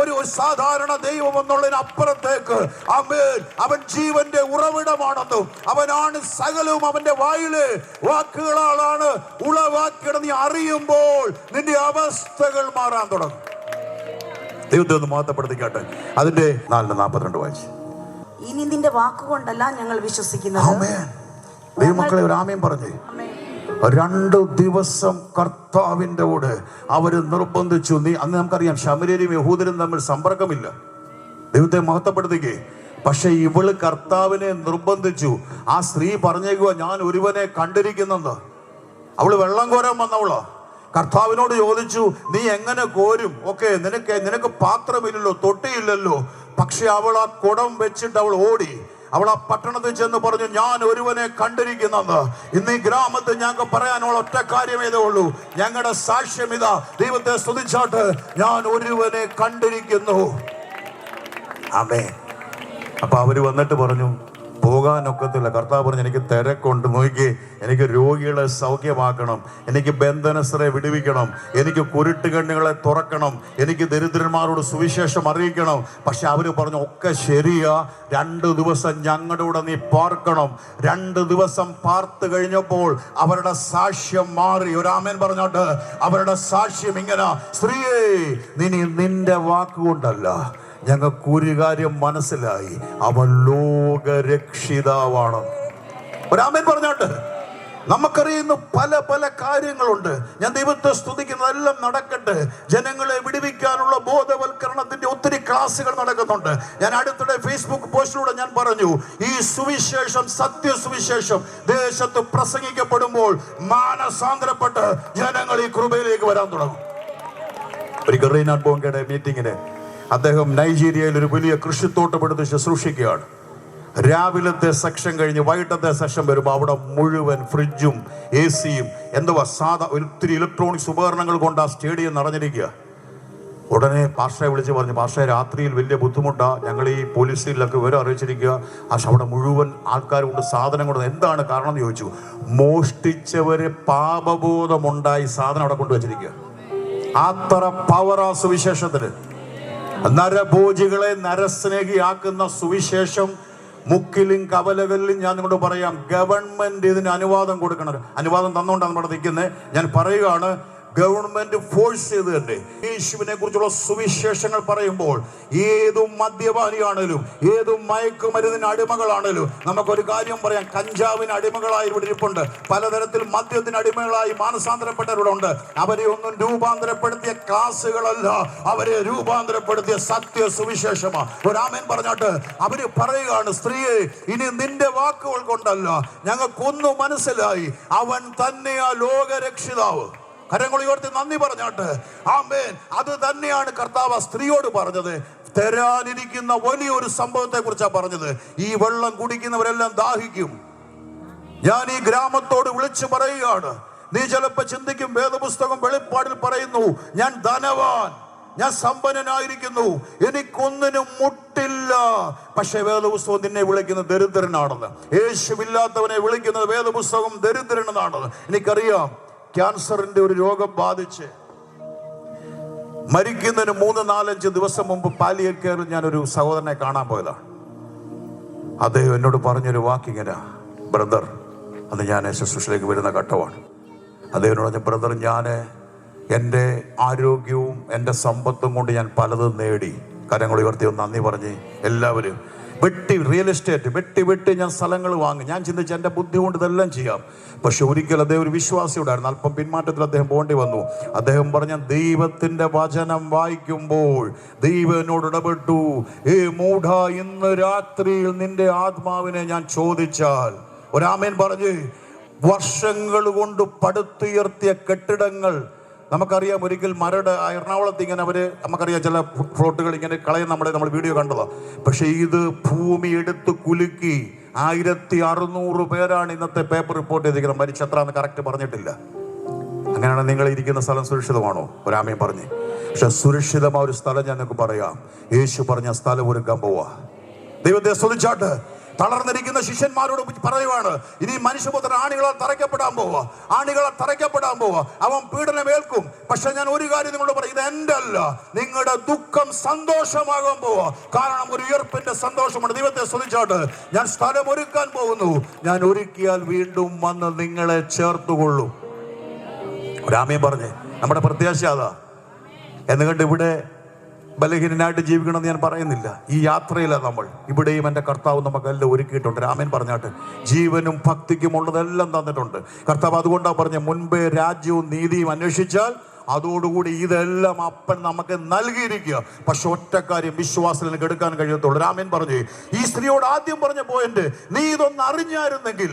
Speaker 1: ഒരു സാധാരണ ദൈവം എന്നുള്ളതിനപ്പുറത്തേക്ക് ആമേൻ, അവൻ ജീവന്റെ ഉറവിടമാണെന്നും അവനാണ് സകലവും അവന്റെ വായിലെ വാക്കുകളാണ് ഉളവാക്കിയത് നീ അറിയുമ്പോൾ നിന്റെ അവസ്ഥകൾ മാറാൻ തുടങ്ങും. ദൈവത്തെ ഒന്ന് മഹത്വപ്പെടുത്തിക്കാട്ടെ. അതിന്റെ 4:42 വായിച്ചു.
Speaker 2: ഇനി നിന്റെ വാക്കുകൊണ്ടല്ല ഞങ്ങൾ വിശ്വസിക്കുന്നത്.
Speaker 1: ദൈവമക്കളെ ഒരു ആമേൻ പറഞ്ഞേ. 2 ദിവസം കർത്താവിന്റെ കൂടെ അവര് നിർബന്ധിച്ചു. അന്ന് നമുക്കറിയാം ശമര്യരും യഹൂദരും തമ്മിൽ സമ്പർക്കമില്ല. ദൈവത്തെ മഹത്വപ്പെടുത്തിക്കേ. പക്ഷെ ഇവള് കർത്താവിനെ നിർബന്ധിച്ചു. ആ സ്ത്രീ പറഞ്ഞേക്കുക, ഞാൻ ഒരുവനെ കണ്ടിരിക്കുന്നെന്ന്. അവള് വെള്ളം കോരാൻ വന്നവളോ. കർത്താവിനോട് ചോദിച്ചു, നീ എങ്ങനെ കോരും? നിനക്ക് പാത്രമില്ലല്ലോ, തൊട്ടിയില്ലല്ലോ. പക്ഷെ അവൾ ആ കുടം വെച്ചിട്ട് അവൾ ഓടി. അവൾ ആ പട്ടണത്തിൽ ചെന്ന് പറഞ്ഞു, ഞാൻ ഒരുവനെ കണ്ടിരിക്കുന്നെന്ന്. ഇന്ന് ഈ ഗ്രാമത്തിൽ ഞങ്ങൾക്ക് പറയാനുള്ള ഒറ്റ കാര്യമേതേ ഉള്ളൂ, ഞങ്ങളുടെ സാക്ഷ്യം ഇതാ. ദൈവത്തെ സ്തുതിച്ചാട്ട്, ഞാൻ ഒരുവനെ കണ്ടിരിക്കുന്നു. ആമേൻ. അപ്പൊ അവര് വന്നിട്ട് പറഞ്ഞു, പോകാനൊക്കത്തില്ല. കർത്താവ് പറഞ്ഞു, എനിക്ക് തിരക്കുണ്ട്. നോക്കി, എനിക്ക് രോഗികളെ സൗഖ്യമാക്കണം, എനിക്ക് ബന്ധനസ്ഥരെ വിടുവിക്കണം, എനിക്ക് കുരുട്ടുകണ്ണുകളെ തുറക്കണം, എനിക്ക് ദരിദ്രന്മാരോട് സുവിശേഷം അറിയിക്കണം. പക്ഷെ അവര് പറഞ്ഞു, ഒക്കെ ശരിയാ, 2 ദിവസം ഞങ്ങളുടെ കൂടെ നീ പാർക്കണം. 2 ദിവസം പാർത്ത് കഴിഞ്ഞപ്പോൾ അവരുടെ സാക്ഷ്യം മാറി. ഒരാമേൻ പറഞ്ഞോട്ട്. അവരുടെ സാക്ഷ്യം ഇങ്ങനെ, സ്ത്രീയെ, നിന്റെ വാക്കുകൊണ്ടല്ല, ഞങ്ങൾക്ക് ഒരു കാര്യം മനസ്സിലായി, അവൻ ലോകരക്ഷിതാവാണ്. ഒരാമേൻ പറഞ്ഞോട്ട്. നമുക്കറിയുന്ന പല കാര്യങ്ങളുണ്ട്. ഞാൻ ദൈവത്തെ സ്തുതിക്കുന്നതെല്ലാം നടക്കട്ടെ. ജനങ്ങളെ വിടുവിക്കാനുള്ള ബോധവൽക്കരണത്തിന്റെ ഒത്തിരി ക്ലാസ്സുകൾ നടക്കുന്നുണ്ട്. ഞാൻ അടുത്തിടെ ഫേസ്ബുക്ക് പോസ്റ്റിലൂടെ ഞാൻ പറഞ്ഞു, ഈ സുവിശേഷം, സത്യസുവിശേഷം ദേശത്ത് പ്രസംഗിക്കപ്പെടുമ്പോൾ മാനസാന്തരപ്പെട്ട് ജനങ്ങൾ ഈ കൃപയിലേക്ക് വരാൻ തുടങ്ങും. ഒരു റെയ്നാഡ് ബോങ്കയുടെ മീറ്റിങ്ങിന് അദ്ദേഹം നൈജീരിയയിൽ ഒരു വലിയ കൃഷിത്തോട്ടം എടുത്ത് ശുശ്രൂഷിക്കുകയാണ്. രാവിലത്തെ സെക്ഷൻ കഴിഞ്ഞ് വൈകിട്ടത്തെ സെക്ഷൻ വരുമ്പോൾ അവിടെ മുഴുവൻ ഫ്രിഡ്ജും AC-യും ഒത്തിരി ഇലക്ട്രോണിക്സ് ഉപകരണങ്ങൾ കൊണ്ട് ആ സ്റ്റേഡിയം നിറഞ്ഞിരിക്കുക. ഉടനെ പാസ്റ്ററെ വിളിച്ച് പറഞ്ഞു, പാസ്റ്ററെ രാത്രിയിൽ വലിയ ബുദ്ധിമുട്ടാണ്, ഞങ്ങൾ ഈ പോലീസ് സ്റ്റേഷനിലൊക്കെ വിവരം അറിയിച്ചിരിക്കുക. അവിടെ മുഴുവൻ ആൾക്കാരുകൊണ്ട് സാധനം കൊണ്ട് എന്താണ് കാരണം എന്ന് ചോദിച്ചു. മോഷ്ടിച്ചവര് പാപബോധമുണ്ടായി സാധനം അവിടെ കൊണ്ടുവച്ചിരിക്കുക. അത്ര പവറാ സുവിശേഷത്തിന്. നരഭോജികളെ നരസ്നേഹിയാക്കുന്ന സുവിശേഷം മുക്കിലും കവലകളിലും ഞാൻ നിങ്ങളോട് പറയാം, ഗവൺമെന്റ് ഇതിന് അനുവാദം കൊടുക്കണം. അനുവാദം തന്നുകൊണ്ടാണ് നമ്മുടെ നിൽക്കുന്നത്. ഞാൻ പറയുകയാണ്, ഗവൺമെന്റ് ഫോഴ്സ് ചെയ്ത് തന്നെ യേശുവിനെ കുറിച്ചുള്ള സുവിശേഷങ്ങൾ പറയുമ്പോൾ ഏതു മദ്യപാനിയാണേലും ഏതു മയക്കുമരുന്നിന് അടിമകളാണേലും നമുക്കൊരു കാര്യം പറയാം, കഞ്ചാവിന് അടിമകളായി ഇവിടെ ഇരിപ്പുണ്ട്, പലതരത്തിൽ മദ്യത്തിന് അടിമകളായി മാനസാന്തരപ്പെട്ടവരുണ്ട്. അവരെ ഒന്നും രൂപാന്തരപ്പെടുത്തിയ ക്ലാസ്സുകളല്ല, അവരെ രൂപാന്തരപ്പെടുത്തിയ സത്യ സുവിശേഷമാണ്. ഒരാമേൻ പറഞ്ഞാട്ട് അവര് പറയുകയാണ്, സ്ത്രീയെ ഇനി നിന്റെ വാക്കുകൾ കൊണ്ടല്ല, ഞങ്ങൾക്കൊന്നും മനസ്സിലായി, അവൻ തന്നെയാ ലോകരക്ഷിതാവ്. കരങ്ങൾ ഉയർത്തി നന്ദി പറഞ്ഞാട്ട് ആമേൻ. അത് തന്നെയാണ് കർത്താവ് സ്ത്രീയോട് പറഞ്ഞത്. തരാനിരിക്കുന്ന വലിയൊരു സംഭവത്തെ കുറിച്ചാണ് പറഞ്ഞത്. ഈ വെള്ളം കുടിക്കുന്നവരെല്ലാം ദാഹിക്കും. ഞാൻ ഈ ഗ്രാമത്തോട് വിളിച്ചു പറയുകയാണ്, നീ ചിലപ്പോ ചിന്തിക്കും, വേദപുസ്തകം വെളിപ്പാടിൽ പറയുന്നു, ഞാൻ ധനവാൻ, ഞാൻ സമ്പന്നനായിരിക്കുന്നു, എനിക്കൊന്നിനും മുട്ടില്ല. പക്ഷെ വേദപുസ്തകം നിന്നെ വിളിക്കുന്നത് ദരിദ്രനാണെന്ന്. യേശുവില്ലാത്തവനെ വിളിക്കുന്നത് വേദപുസ്തകം ദരിദ്രനെന്നാണെന്ന്. എനിക്കറിയാം, ക്യാൻസറിന്റെ ഒരു രോഗം ബാധിച്ച് മരിക്കുന്നതിന് 3-4 ദിവസം മുമ്പ് പാലിയൽ കെയറിൽ ഞാനൊരു സഹോദരനെ കാണാൻ പോയതാണ്. അദ്ദേഹം എന്നോട് പറഞ്ഞൊരു വാക്കിങ്ങനെ, ബ്രദർ, അന്ന് ഞാൻ ശുശ്രൂഷയിലേക്ക് വരുന്ന ഘട്ടമാണ്. അദ്ദേഹം പറഞ്ഞ, ബ്രദർ, ഞാൻ എൻ്റെ ആരോഗ്യവും എൻ്റെ സമ്പത്തും കൊണ്ട് ഞാൻ പലതും നേടി. കരങ്ങൾ ഉയർത്തി നന്ദി പറഞ്ഞ് എല്ലാവരും റിയൽ എസ്റ്റേറ്റ് വെട്ടി ഞാൻ സ്ഥലങ്ങൾ വാങ്ങി. ഞാൻ ചിന്തിച്ച് എൻ്റെ ബുദ്ധി കൊണ്ട് ഇതെല്ലാം ചെയ്യാം. പക്ഷെ ഒരിക്കൽ അദ്ദേഹം ഒരു വിശ്വാസിയോടായിരുന്നു. അല്പം പിന്മാറ്റത്തിൽ അദ്ദേഹം പോകേണ്ടി വന്നു. അദ്ദേഹം പറഞ്ഞ, ദൈവത്തിന്റെ വചനം വായിക്കുമ്പോൾ ദൈവം എന്നോട് ഇടപെട്ടു, മൂഢ, ഇന്ന് രാത്രിയിൽ നിന്റെ ആത്മാവിനെ ഞാൻ ചോദിച്ചാൽ. ഒരാമേൻ പറഞ്ഞ്, വർഷങ്ങൾ കൊണ്ട് പടുത്തുയർത്തിയ കെട്ടിടങ്ങൾ നമുക്കറിയാം. ഒരിക്കൽ എറണാകുളത്ത് ഇങ്ങനെ നമുക്കറിയാം, ചില ഫ്ലോട്ടുകൾ ഇങ്ങനെ കളയും, നമ്മൾ വീഡിയോ കണ്ടതാണ്. പക്ഷെ ഇത് ഭൂമി എടുത്ത് കുലുക്കി 1600 പേരാണ് ഇന്നത്തെ പേപ്പർ റിപ്പോർട്ട് ചെയ്തിരിക്കുന്നത്. മരിച്ചെത്രാന്ന് കറക്റ്റ് പറഞ്ഞിട്ടില്ല. അങ്ങനെയാണ് നിങ്ങൾ ഇരിക്കുന്ന സ്ഥലം സുരക്ഷിതമാണോ? ഒരാമയും പറഞ്ഞ്. പക്ഷെ സുരക്ഷിതമായ ഒരു സ്ഥലം ഞാൻ നിങ്ങൾക്ക് പറയാം. യേശു പറഞ്ഞ സ്ഥലം ഒരുക്കാൻ പോവാ. ദൈവത്തെ സ്തുതിച്ചാട്ട് തളർന്നിരിക്കുന്ന ശിഷ്യന്മാരോട് പറയുവാണ്, ഇനി മനുഷ്യപുത്രൻ ആണികളാൽ തറയ്ക്കപ്പെടാൻ പോവാ, അവൻ പീഡനമേൽക്കും. പക്ഷെ ഞാൻ ഒരു കാര്യം നിങ്ങളോട് പറയും, ഇത് എന്റെ അല്ല, നിങ്ങളുടെ ദുഃഖം സന്തോഷമാകാൻ പോവാ. കാരണം ഒരു ഉയർപ്പിന്റെ സന്തോഷമാണ്. ദൈവത്തെ സ്തുതിച്ചാട്ട് ഞാൻ സ്ഥലം ഒരുക്കാൻ പോകുന്നു, ഞാൻ ഒരുക്കിയാൽ വീണ്ടും വന്ന് നിങ്ങളെ ചേർത്തുകൊള്ളും. ഒരാമയും പറഞ്ഞ് നമ്മുടെ പ്രത്യാശ അതാ. എന്നുകൊണ്ട് ഇവിടെ ബലഹീനനായിട്ട് ജീവിക്കണമെന്ന് ഞാൻ പറയുന്നില്ല. ഈ യാത്രയിലാണ് നമ്മൾ. ഇവിടെയും എൻ്റെ കർത്താവ് നമുക്കെല്ലാം ഒരുക്കിയിട്ടുണ്ട്. രാമൻ പറഞ്ഞാട്ട് ജീവനും ഭക്തിക്കും ഉള്ളതെല്ലാം തന്നിട്ടുണ്ട് കർത്താവ്. അതുകൊണ്ടാണ് പറഞ്ഞ, മുൻപേ രാജ്യവും നീതിയും അന്വേഷിച്ചാൽ അതോടുകൂടി ഇതെല്ലാം അപ്പൻ നമുക്ക് നൽകിയിരിക്കുക. പക്ഷെ ഒറ്റ കാര്യം വിശ്വാസത്തിന് എടുക്കാൻ കഴിയത്തുള്ളൂ. രാമൻ പറഞ്ഞു, ഈ സ്ത്രീയോട് ആദ്യം പറഞ്ഞ പോയിന്റ്, നീ ഇതൊന്ന് അറിഞ്ഞായിരുന്നെങ്കിൽ.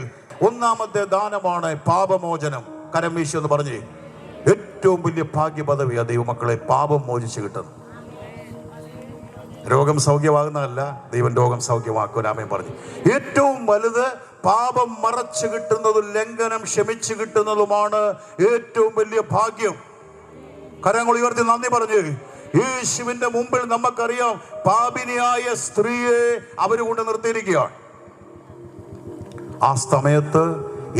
Speaker 1: ഒന്നാമത്തെ ദാനമാണ് പാപമോചനം. കരം വീശി എന്ന് പറഞ്ഞ്, ഏറ്റവും വലിയ ഭാഗ്യപദവിയാണ് ദൈവമക്കളെ പാപം മോചിച്ച് കിട്ടുന്നത്. രോഗം സൗഖ്യമാകുന്നതല്ല, ദൈവം രോഗം സൗഖ്യമാക്കും. രാമൻ പറഞ്ഞു, ഏറ്റവും വലുത് പാപം മറച്ചു കിട്ടുന്നതും ലംഘനം ക്ഷമിച്ചു കിട്ടുന്നതുമാണ് ഏറ്റവും വലിയ ഭാഗ്യം. കരങ്ങൾ ഉയർത്തി നന്ദി പറഞ്ഞു. യേശുവിന്റെ മുമ്പിൽ നമുക്കറിയാം, പാപിനിയായ സ്ത്രീയെ അവര് കൊണ്ട് നിർത്തിയിരിക്കുകയാണ്. ആ സമയത്ത്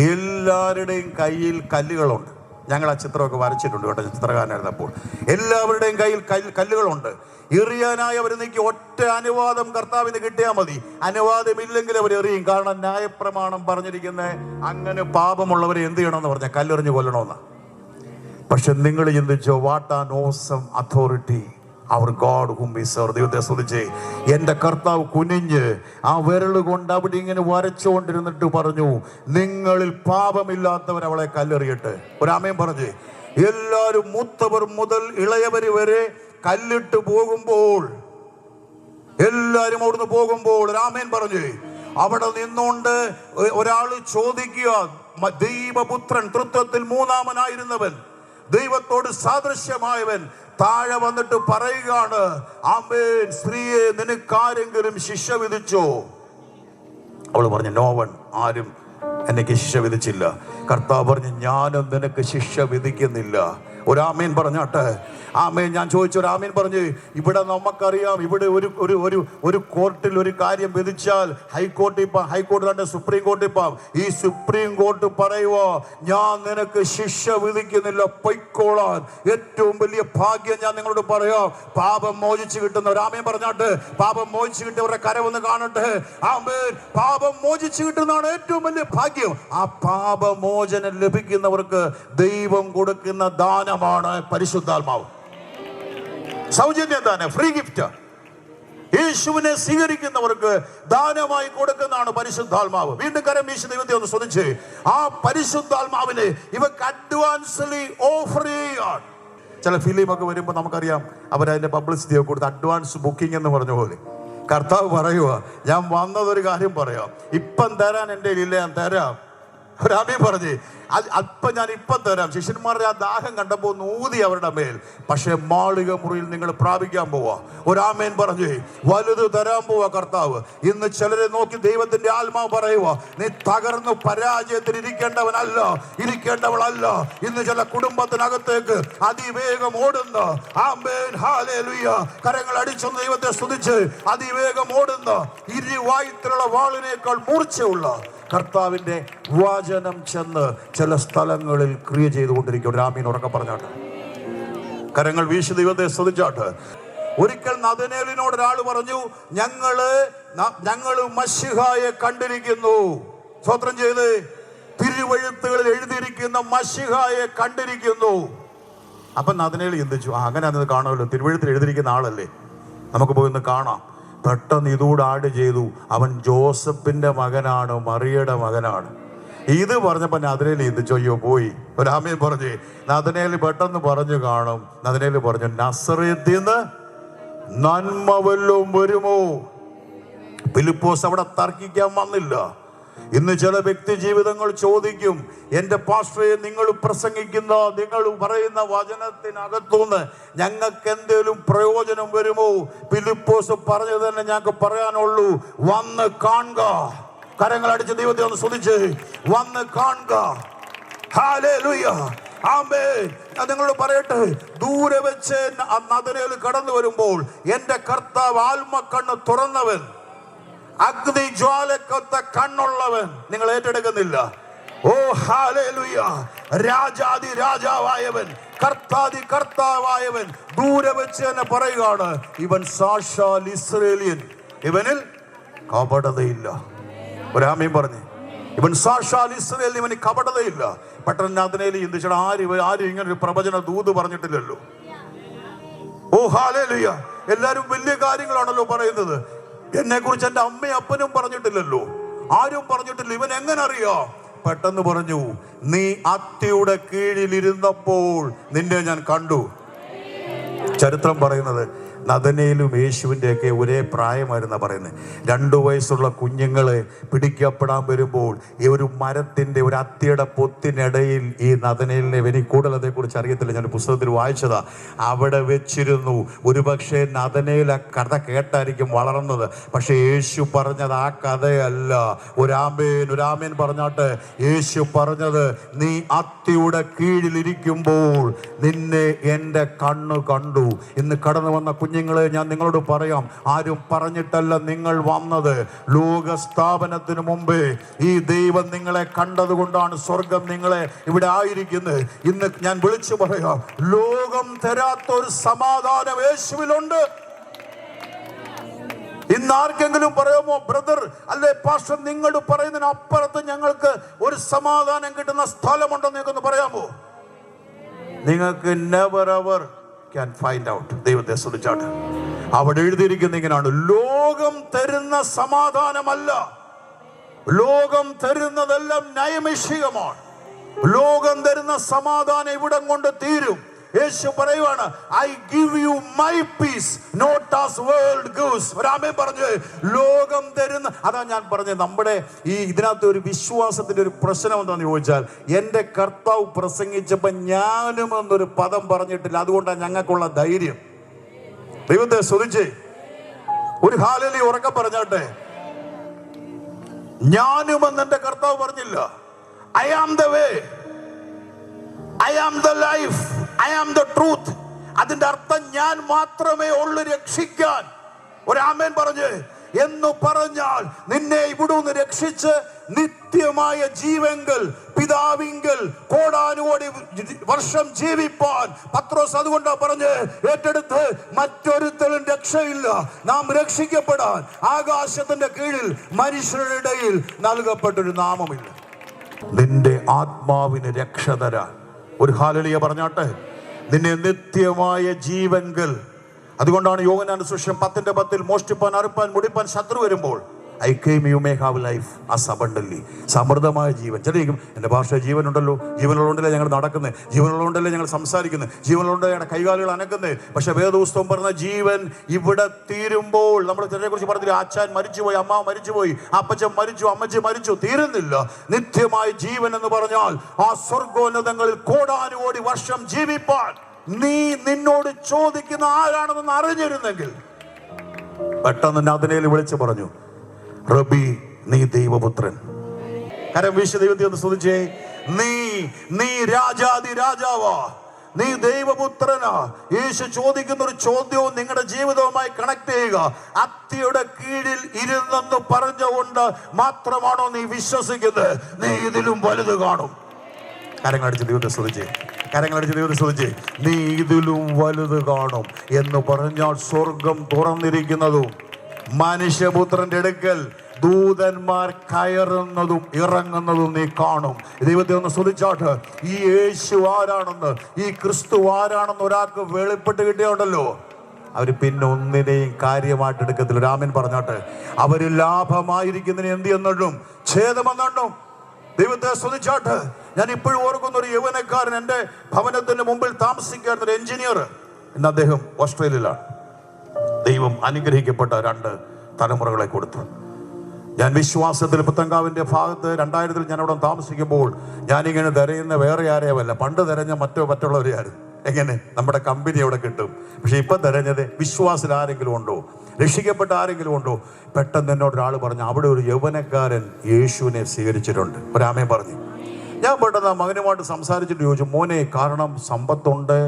Speaker 1: എല്ലാവരുടെയും കയ്യിൽ കല്ലുകളുണ്ട്. ഞങ്ങൾ ആ ചിത്രമൊക്കെ വരച്ചിട്ടുണ്ട് കേട്ടോ, ചിത്രകാരനായിരുന്നപ്പോൾ. എല്ലാവരുടെയും കയ്യിൽ കല്ലുകളുണ്ട്. എറിയാനായി അവർ നീക്കി. ഒറ്റ അനുവാദം കർത്താവിന് കിട്ടിയാൽ മതി. അനുവാദമില്ലെങ്കിൽ അവർ എറിയും. കാരണം ന്യായപ്രമാണം പറഞ്ഞിരിക്കുന്നത് അങ്ങനെ പാപമുള്ളവരെ എന്ത് ചെയ്യണമെന്ന് പറഞ്ഞാൽ കല്ലെറിഞ്ഞ് കൊല്ലണമെന്ന്. പക്ഷെ നിങ്ങൾ ചിന്തിച്ചോ, what an awesome authority our God whom we serve. ദൈവത്തെ സ്തുതിച്ചേ. എൻ്റെ കർത്താവ് കുനിഞ്ഞ് ആ വിരൽ കൊണ്ട് അവിടെ ഇങ്ങനെ വരച്ചുകൊണ്ടിരുന്നിട്ട് പറഞ്ഞു, നിങ്ങളിൽ പാപമില്ലാത്തവർ അവളെ കല്ലെറിയട്ടെ. ഒരാമയും പറഞ്ഞ്, എല്ലാവരും മൂത്തവർ മുതൽ ഇളയവർ വരെ കല്ലിട്ട് പോകുമ്പോൾ എല്ലാരും അവിടുന്ന് പോകുമ്പോൾ രാമേൻ പറഞ്ഞു. അവിടെ നിന്നുകൊണ്ട് ഒരാൾ ചോദിക്കുക, ദൈവപുത്രൻ, തൃത്വത്തിൽ മൂന്നാമനായിരുന്നവൻ, ദൈവത്തോട് സാദൃശ്യമായവൻ താഴെ വന്നിട്ട് പറയുകയാണ്, ആമേൻ, സ്ത്രീയെ നിനക്കാരെങ്കിലും ശിക്ഷ വിധിച്ചോ? അവൾ പറഞ്ഞു, നോവൺ, ആരും എനിക്ക് ശിക്ഷ വിധിച്ചില്ല. കർത്താവ് പറഞ്ഞു, ഞാനും നിനക്ക് ശിക്ഷ വിധിക്കുന്നില്ല. ഒരാമേൻ പറഞ്ഞാട്ടെ. ആമേൻ. ഞാൻ ചോദിച്ചു, ഒരാമേൻ പറഞ്ഞു. ഇവിടെ നമുക്കറിയാം, ഇവിടെ ഒരു കോർട്ടിൽ ഒരു കാര്യം വിധിച്ചാൽ ഹൈക്കോർട്ട് തന്നെ സുപ്രീം കോർട്ടിൽ പോവാം. ഈ സുപ്രീം കോർട്ട് പറയുവോ, ഞാൻ നിനക്ക് ശിക്ഷ വിധിക്കുന്നില്ല, പൊയ്ക്കോളാൻ. ഏറ്റവും വലിയ ഭാഗ്യം ഞാൻ നിങ്ങളോട് പറയാം, പാപം മോചിച്ച് കിട്ടുന്ന. ഒരാമേൻ പറഞ്ഞാട്ട്. പാപം മോചിച്ച് കിട്ടിയവരുടെ കരവൊന്ന് കാണട്ടെ. ആമേൻ. പാപം മോചിച്ച് കിട്ടുന്നതാണ് ഏറ്റവും വലിയ ഭാഗ്യം. ആ പാപമോചനം ലഭിക്കുന്നവർക്ക് ദൈവം കൊടുക്കുന്ന ദാനമാണ് പരിശുദ്ധാത്മാവ്. സൗജന്യ ദാനം, ഫ്രീ ഗിഫ്റ്റ്. യേശുവിനെ സ്വീകരിക്കുന്നവർക്ക് ദാനമായി കൊടുക്കുന്നതാണ് പരിശുദ്ധാത്മാവ്. വീണ്ടും കരം വീശി ദൈവത്തെ ഒന്ന് സ്തുതിച്ച്. ആ പരിശുദ്ധാത്മാവിനെ ഇവർക്ക് അഡ്വാൻസ്ലി ഓഫർ ചെയ്യാൻ. ചില ഫിലിമൊക്കെ വരുമ്പോൾ നമുക്കറിയാം, അവരതിന്റെ പബ്ലിസിറ്റി ഒക്കെ കൊടുത്ത് അഡ്വാൻസ് ബുക്കിംഗ് എന്ന് പറഞ്ഞ പോലെ കർത്താവ് പറയുക, ഞാൻ വന്നതൊരു കാര്യം പറയാം, ഇപ്പം തരാൻ എൻ്റെ ഇല്ല, ഞാൻ തരാം. ഒരാമേൻ പറഞ്ഞേ, അല്പം ഞാൻ ഇപ്പം തരാം. ശിഷ്യന്മാരുടെ ആ ദാഹം കണ്ടപ്പോൾ നൂതി അവരുടെ മേൽ. പക്ഷെ മാളിക മുറിയിൽ നിങ്ങൾ പ്രാപിക്കാൻ പോവാ. ഒരാമേൻ പറഞ്ഞേ, വലുത് തരാൻ പോവാ കർത്താവ്. ഇന്ന് ചിലരെ നോക്കി ദൈവത്തിന്റെ ആത്മാവ് പറയുക, നീ തകർന്നു പരാജയത്തിൽ ഇരിക്കേണ്ടവളല്ല. ഇന്ന് ചില കുടുംബത്തിനകത്തേക്ക് അതിവേഗം ഓടുന്ന, ആമേൻ, ഹല്ലേലൂയ, കരങ്ങൾ അടിച്ചൊന്ന് ദൈവത്തെ സ്തുതിച്ച്, അതിവേഗം ഓടുന്ന ഇരുവായുത്തിലുള്ള വാളിനേക്കാൾ മൂർച്ചയുള്ള കർത്താവിന്റെ വചനം ചെന്ന് ചില സ്ഥലങ്ങളിൽ ക്രിയ ചെയ്തുകൊണ്ടിരിക്കും. രാമീൻ ഉറക്കെ പറഞ്ഞാട്ട്, കരങ്ങൾ വീശി ദൈവത്തെ സ്തുതിച്ചാട്ട്. ഒരിക്കൽ നഥനേലിനോട് ഒരാൾ പറഞ്ഞു, ഞങ്ങള് മശിഹായെ കണ്ടിരിക്കുന്നു. സ്തോത്രം ചെയ്ത്, തിരുവെഴുത്തുകളിൽ എഴുതിയിരിക്കുന്ന മശിഹായെ കണ്ടിരിക്കുന്നു. അപ്പൊ നഥനേൽ ചിന്തിച്ചു, അങ്ങനെ അത് കാണുമല്ലോ, തിരുവെഴുത്തിൽ എഴുതിയിരിക്കുന്ന ആളല്ലേ, നമുക്ക് പോയി ഒന്ന് കാണാം. പെട്ടെന്ന് ഇതുകൂടെ ആഡ് ചെയ്തു, അവൻ ജോസഫിന്റെ മകനാണ്, മറിയയുടെ മകനാണ്. ഇത് പറഞ്ഞപ്പോൾ നഥനേൽ ചിന്തിച്ചു, അയ്യോ പോയി. ഒരാമേൻ പറഞ്ഞേ, നഥനേൽ പെട്ടെന്ന് പറഞ്ഞു കാണും. നഥനേൽ പറഞ്ഞു, നസറേത്തിൽ നിന്ന് നന്മ വല്ലതും വരുമോ? ഫിലിപ്പോസ് അവിടെ തർക്കിക്കാൻ വന്നില്ല. ഇന്ന് ചില വ്യക്തി ജീവിതങ്ങൾ ചോദിക്കും, എൻ്റെ പാസ്റ്ററെ, നിങ്ങൾ പ്രസംഗിക്കുന്ന, നിങ്ങൾ പറയുന്ന വചനത്തിനകത്തുനിന്ന് ഞങ്ങൾക്ക് എന്തേലും പ്രയോജനം വരുമോ? ഫിലിപ്പോസ് പറഞ്ഞു തന്നെ ഞങ്ങൾക്ക് പറയാനുള്ളൂ, വന്ന് കാണുക. കരങ്ങൾ അടിച്ച് ദൈവത്തെ ഒന്ന് സ്തുതിച്ച്, വന്ന് കാണുക. ഹല്ലേലൂയ, ആമേൻ. ഞാൻ നിങ്ങളോട് പറയട്ടെ, ദൂരെ വെച്ച് നഥനേൽ കടന്നു വരുമ്പോൾ എൻ്റെ കർത്താവ് ആത്മക്കണ്ണ് തുറന്നവൻ, അഗ്നി ജ്വാലക്കൊത്ത കണ്ണുള്ളവൻ നിങ്ങൾ ഏറ്റെടുക്കുന്നില്ല. ഓ ഹല്ലേലൂയ, രാജാതി രാജാവായവൻ, കർത്താതി കർത്താവായവൻ ദൂരെ വെച്ച് തന്നെ പറയുകയാണ്, ഇവൻ സാക്ഷാൽ ഇസ്രായേലിയൻ, ഇവനിൽ കപടതയില്ല. ഒരാമീൻ പറഞ്ഞു, ഇവൻ സാക്ഷാൽ ഇസ്രായേൽ, ഇവന് കപടതയില്ല. പെട്ടെന്ന് നഥനേൽ ചിന്തിച്ചാൽ ആരും ഇങ്ങനെ ഒരു പ്രവചന ദൂത് പറഞ്ഞിട്ടില്ലല്ലോ. ഓ ഹല്ലേലൂയ, എല്ലാരും വലിയ കാര്യങ്ങളാണല്ലോ പറയുന്നത്. എന്നെ കുറിച്ച് എൻ്റെ അമ്മയും അപ്പനും പറഞ്ഞിട്ടില്ലല്ലോ, ആരും പറഞ്ഞിട്ടില്ല. ഇവൻ എങ്ങനെ അറിയാം? പെട്ടെന്ന് പറഞ്ഞു, നീ അത്തിയുടെ കീഴിലിരുന്നപ്പോൾ നിന്നെ ഞാൻ കണ്ടു. ചരിത്രം പറയുന്നത് നഥനേലും യേശുവിൻ്റെ ഒക്കെ ഒരേ പ്രായമായിരുന്ന പറയുന്നത്. 2 വയസ്സുള്ള കുഞ്ഞുങ്ങളെ പിടിക്കപ്പെടാൻ വരുമ്പോൾ ഈ ഒരു മരത്തിൻ്റെ, ഒരു അത്തിയുടെ പൊത്തിനിടയിൽ ഈ നഥനേലിനെ, എനിക്ക് കൂടുതൽ അതേക്കുറിച്ച് അറിയത്തില്ല, ഞാൻ പുസ്തകത്തിൽ വായിച്ചതാ, അവിടെ വെച്ചിരുന്നു. ഒരുപക്ഷെ നഥനേൽ ആ കഥ കേട്ടായിരിക്കും വളർന്നത്. പക്ഷെ യേശു പറഞ്ഞത് ആ കഥയല്ല. ഒരാമേൻ പറഞ്ഞാട്ട്, യേശു പറഞ്ഞത്, നീ അത്തിയുടെ കീഴിലിരിക്കുമ്പോൾ നിന്നെ എൻ്റെ കണ്ണ് കണ്ടു. ഇന്ന് കടന്നു വന്ന കുഞ്ഞുങ്ങളെ ഞാൻ നിങ്ങളോട് പറയാം, ആരും പറഞ്ഞിട്ടല്ല നിങ്ങൾ വന്നത്. ലോക സ്ഥാപനത്തിന് മുമ്പേ ഈ ദൈവം നിങ്ങളെ കണ്ടത് കൊണ്ടാണ് സ്വർഗം നിങ്ങളെ ഇവിടെ ആയിരിക്കുന്നത്. ഇന്ന് ഞാൻ വിളിച്ചു പറയാം, ലോകം തരാത്തൊരു സമാധാനം യേശുവിലുണ്ട്. ഇന്ന് ആർക്കെങ്കിലും പറയാമോ, ബ്രദർ അല്ലെ പാസ്റ്റർ, നിങ്ങൾ പറയുന്നതിന് അപ്പുറത്ത് ഞങ്ങൾക്ക് ഒരു സമാധാനം കിട്ടുന്ന സ്ഥലമുണ്ടെന്ന് നിങ്ങൾക്കൊന്ന് പറയാമോ? നിങ്ങൾക്ക് never ever can find out. ദൈവത്തെ സ്തുതിച്ചാട്ട്. അവിടെ എഴുതിയിരിക്കുന്ന ഇങ്ങനെയാണ്, ലോകം തരുന്ന സമാധാനമല്ല, ലോകം തരുന്നതെല്ലാം നൈമിഷികമാണ്. ലോകം തരുന്ന സമാധാനം ഇവിടം കൊണ്ട് തീരും. യേശു പറയുവാണ്, I give you my peace not as world gives. ഒരാമേൻ പറഞ്ഞു, ലോകം തരുന്ന. അതാ ഞാൻ പറഞ്ഞത്, നമ്മുടെ ഈ ഇതിനകത്ത് ഒരു വിശ്വാസത്തിന്റെ ഒരു പ്രശ്നം എന്താണെന്ന് ചോദിച്ചാൽ, എൻ്റെ കർത്താവ് പ്രസംഗിച്ചപ്പോൾ ഞാനും എന്നൊരു പദം പറഞ്ഞിട്ടില്ല. അതുകൊണ്ടാണ് ഞങ്ങൾക്കുള്ള ധൈര്യം. ദൈവത്തെ സ്തുതിച്ച് ഒരു ഹല്ലേലൂയ ഉറക്കെ പറഞ്ഞാട്ടെ. ഞാനും എന്ന് എൻ്റെ കർത്താവ് പറഞ്ഞില്ല. I am the way, I am the life, I am the truth. അതിന്റെ അർത്ഥം ഞാൻ മാത്രമേ ഉള്ളൂ രക്ഷിക്കാൻ. ഒരാമേൻ പറഞ്ഞ് എന്ന് പറഞ്ഞാൽ നിന്നെ ഇവിടുന്ന് രക്ഷിച്ച് നിത്യമായ ജീവങ്കൽ പിതാവിങ്കൽ കോടാനുകോടി വർഷം ജീവിപ്പാൻ പത്രോസ് അതുകൊണ്ടാ പറഞ്ഞ് ഏറ്റെടുത്ത് മറ്റൊരുത്തരും രക്ഷയില്ല. നാം രക്ഷിക്കപ്പെടാൻ ആകാശത്തിന്റെ കീഴിൽ മനുഷ്യരുടെ ഇടയിൽ നൽകപ്പെട്ടൊരു നാമമില്ല. നിന്റെ ആത്മാവിന് രക്ഷ തരാൻ ഒരു ഹല്ലേലൂയ പറഞ്ഞാട്ടെ. നിന്നെ നിത്യമായ ജീവങ്കൽ. അതുകൊണ്ടാണ് യോഹന്നാന്റെ സുവിശേഷം 10:10 മോഷ്ടിപ്പാൻ അറുപ്പാൻ മുടിപ്പാൻ ശത്രു വരുമ്പോൾ I came you may have life as abundantly. സമൃദ്ധമായ ജീവൻ. ചിലരിക്കും എൻ്റെ ഭാഷ ജീവനുണ്ടല്ലോ, ജീവനുള്ളതുകൊണ്ടല്ലേ ഞങ്ങൾ നടക്കുന്നത്, ജീവനുള്ളതുകൊണ്ടല്ലേ ഞങ്ങൾ സംസാരിക്കുന്നത്, ജീവനുള്ളതുകൊണ്ട് ഞങ്ങളുടെ കൈകാലുകൾ അനക്കുന്നത്. പക്ഷെ വേദപുസ്തകം പറഞ്ഞ ജീവൻ ഇവിടെ തീരുമ്പോൾ, നമ്മൾ ചിലരെ കുറിച്ച് പറഞ്ഞില്ല, അച്ഛൻ മരിച്ചുപോയി, അമ്മ മരിച്ചുപോയി, അപ്പച്ചൻ മരിച്ചു, അമ്മച്ചി മരിച്ചു, തീരുന്നില്ല. നിത്യമായ ജീവൻ എന്ന് പറഞ്ഞാൽ ആ സ്വർഗോന്നതങ്ങളിൽ കോടാനുകോടി വർഷം ജീവിപ്പാൻ നീ നിന്നോട് ചോദിക്കുന്ന ആരാണെന്ന് അറിഞ്ഞിരുന്നെങ്കിൽ. പെട്ടെന്ന് നഥനയേൽ വിളിച്ചു പറഞ്ഞു, റബ്ബി നീ ദൈവപുത്രൻ. കരം വീശി ദൈവത്തെ ഒന്ന് സ്തുതിച്ചേ. നീ രാജാതി രാജാവാ, നീ ദൈവപുത്രനാ. യേശു ചോദിക്കുന്ന ഒരു ചോദ്യവും നിങ്ങളുടെ ജീവിതവുമായി കണക്ട് ചെയ്യുക. അത്തിയുടെ കീഴിൽ ഇരുന്നെന്ന് പറഞ്ഞുകൊണ്ട് മാത്രമാണോ നീ വിശ്വസിക്കുന്നത്? നീ ഇതിലും വലുത് കാണും. കരങ്ങളടിച്ച് ദൈവത്തെ സ്തുതിച്ചേ, കരങ്ങളടിച്ച് ദൈവത്തെ സ്തുതിച്ചേ. നീ ഇതിലും വലുത് കാണും എന്ന് പറഞ്ഞാൽ സ്വർഗം തുറന്നിരിക്കുന്നതും മനുഷ്യപുത്രന്റെ അടുക്കൽ ദൂതന്മാർ കയറുന്നതും ഇറങ്ങുന്നതും നീ കാണും. ദൈവത്തെ ഒന്ന് സ്തുതിച്ചാട്ട്. ഈ യേശു ആരാണെന്ന്, ഈ ക്രിസ്തു ആരാണെന്ന് ഒരാൾക്ക് വെളിപ്പെട്ട് കിട്ടിയുണ്ടല്ലോ, അവർ പിന്നെ ഒന്നിനെയും കാര്യമായിട്ട് എടുക്കത്തില്ല. രാമൻ പറഞ്ഞാട്ട് അവര് ലാഭമായിരിക്കുന്നതിന് എന്ത് എന്നുണ്ടും ഛേദമെന്നുണ്ടും. ദൈവത്തെ സ്തുതിച്ചാട്ട്. ഞാൻ ഇപ്പോഴും ഓർക്കുന്ന ഒരു യൗവനക്കാരൻ എൻ്റെ ഭവനത്തിന് മുമ്പിൽ താമസിക്കാറുന്ന ഒരു എഞ്ചിനീയർ. ഇന്ന് അദ്ദേഹം ഓസ്ട്രേലിയയിലാണ്. ദൈവം അനുഗ്രഹിക്കപ്പെട്ട 2 തലമുറകളെ കൊടുത്തു. ഞാൻ വിശ്വാസത്തിൽ പുത്തങ്കാവിൻ്റെ ഭാഗത്ത് 2000 ഞാൻ അവിടെ താമസിക്കുമ്പോൾ ഞാനിങ്ങനെ തിരയുന്ന വേറെ ആരെയുമല്ല, പണ്ട് തിരഞ്ഞ മറ്റുള്ളവരെയായിരുന്നു. എങ്ങനെ നമ്മുടെ കമ്പനി അവിടെ കിട്ടും. പക്ഷെ ഇപ്പം തിരഞ്ഞത് വിശ്വാസത്തിൽ ആരെങ്കിലും ഉണ്ടോ, രക്ഷിക്കപ്പെട്ട ആരെങ്കിലും ഉണ്ടോ? പെട്ടെന്ന് എന്നോട് ഒരാൾ പറഞ്ഞു, അവിടെ ഒരു യൗവനക്കാരൻ യേശുവിനെ സ്വീകരിച്ചിട്ടുണ്ട്. ഒരാമയും പറഞ്ഞു. ഞാൻ പെട്ടെന്ന് ആ മകനുമായിട്ട് സംസാരിച്ചിട്ട് ചോദിച്ചു, മോനെ, കാരണം സമ്പത്തുണ്ട്,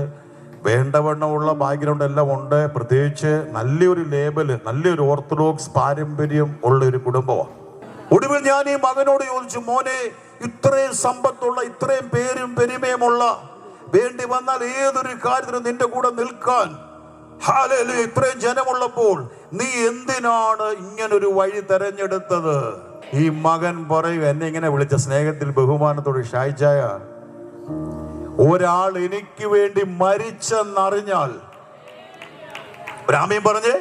Speaker 1: വേണ്ടവണ്ണമുള്ള ബാക്ക്ഗ്രൗണ്ട് എല്ലാം ഉണ്ട്, പ്രത്യേകിച്ച് നല്ലൊരു ലേബല്, നല്ലൊരു ഓർത്തഡോക്സ് പാരമ്പര്യം ഉള്ള ഒരു കുടുംബമാണ്. ഒടുവിൽ ഞാൻ ഈ മകനോട് ചോദിച്ചു, മോനെ, ഇത്രയും സമ്പത്തുള്ള, ഇത്രയും പേരും പെരുമയുമുള്ള, വേണ്ടി വന്നാൽ ഏതൊരു കാര്യത്തിനും നിന്റെ കൂടെ നിൽക്കാൻ ഹല്ലേലൂയ ഇത്രയും ജനമുള്ളപ്പോൾ നീ എന്തിനാണ് ഇങ്ങനൊരു വഴി തെരഞ്ഞെടുത്തത്? ഈ മകൻ പറയും, എന്നെ ഇങ്ങനെ വിളിച്ച സ്നേഹത്തിൽ ബഹുമാനത്തോട്, ഷായിച്ചായ, ഒരാൾ എനിക്ക് വേണ്ടി മരിച്ചെന്നറിഞ്ഞാൽ, രാമീൻ പറഞ്ഞ്,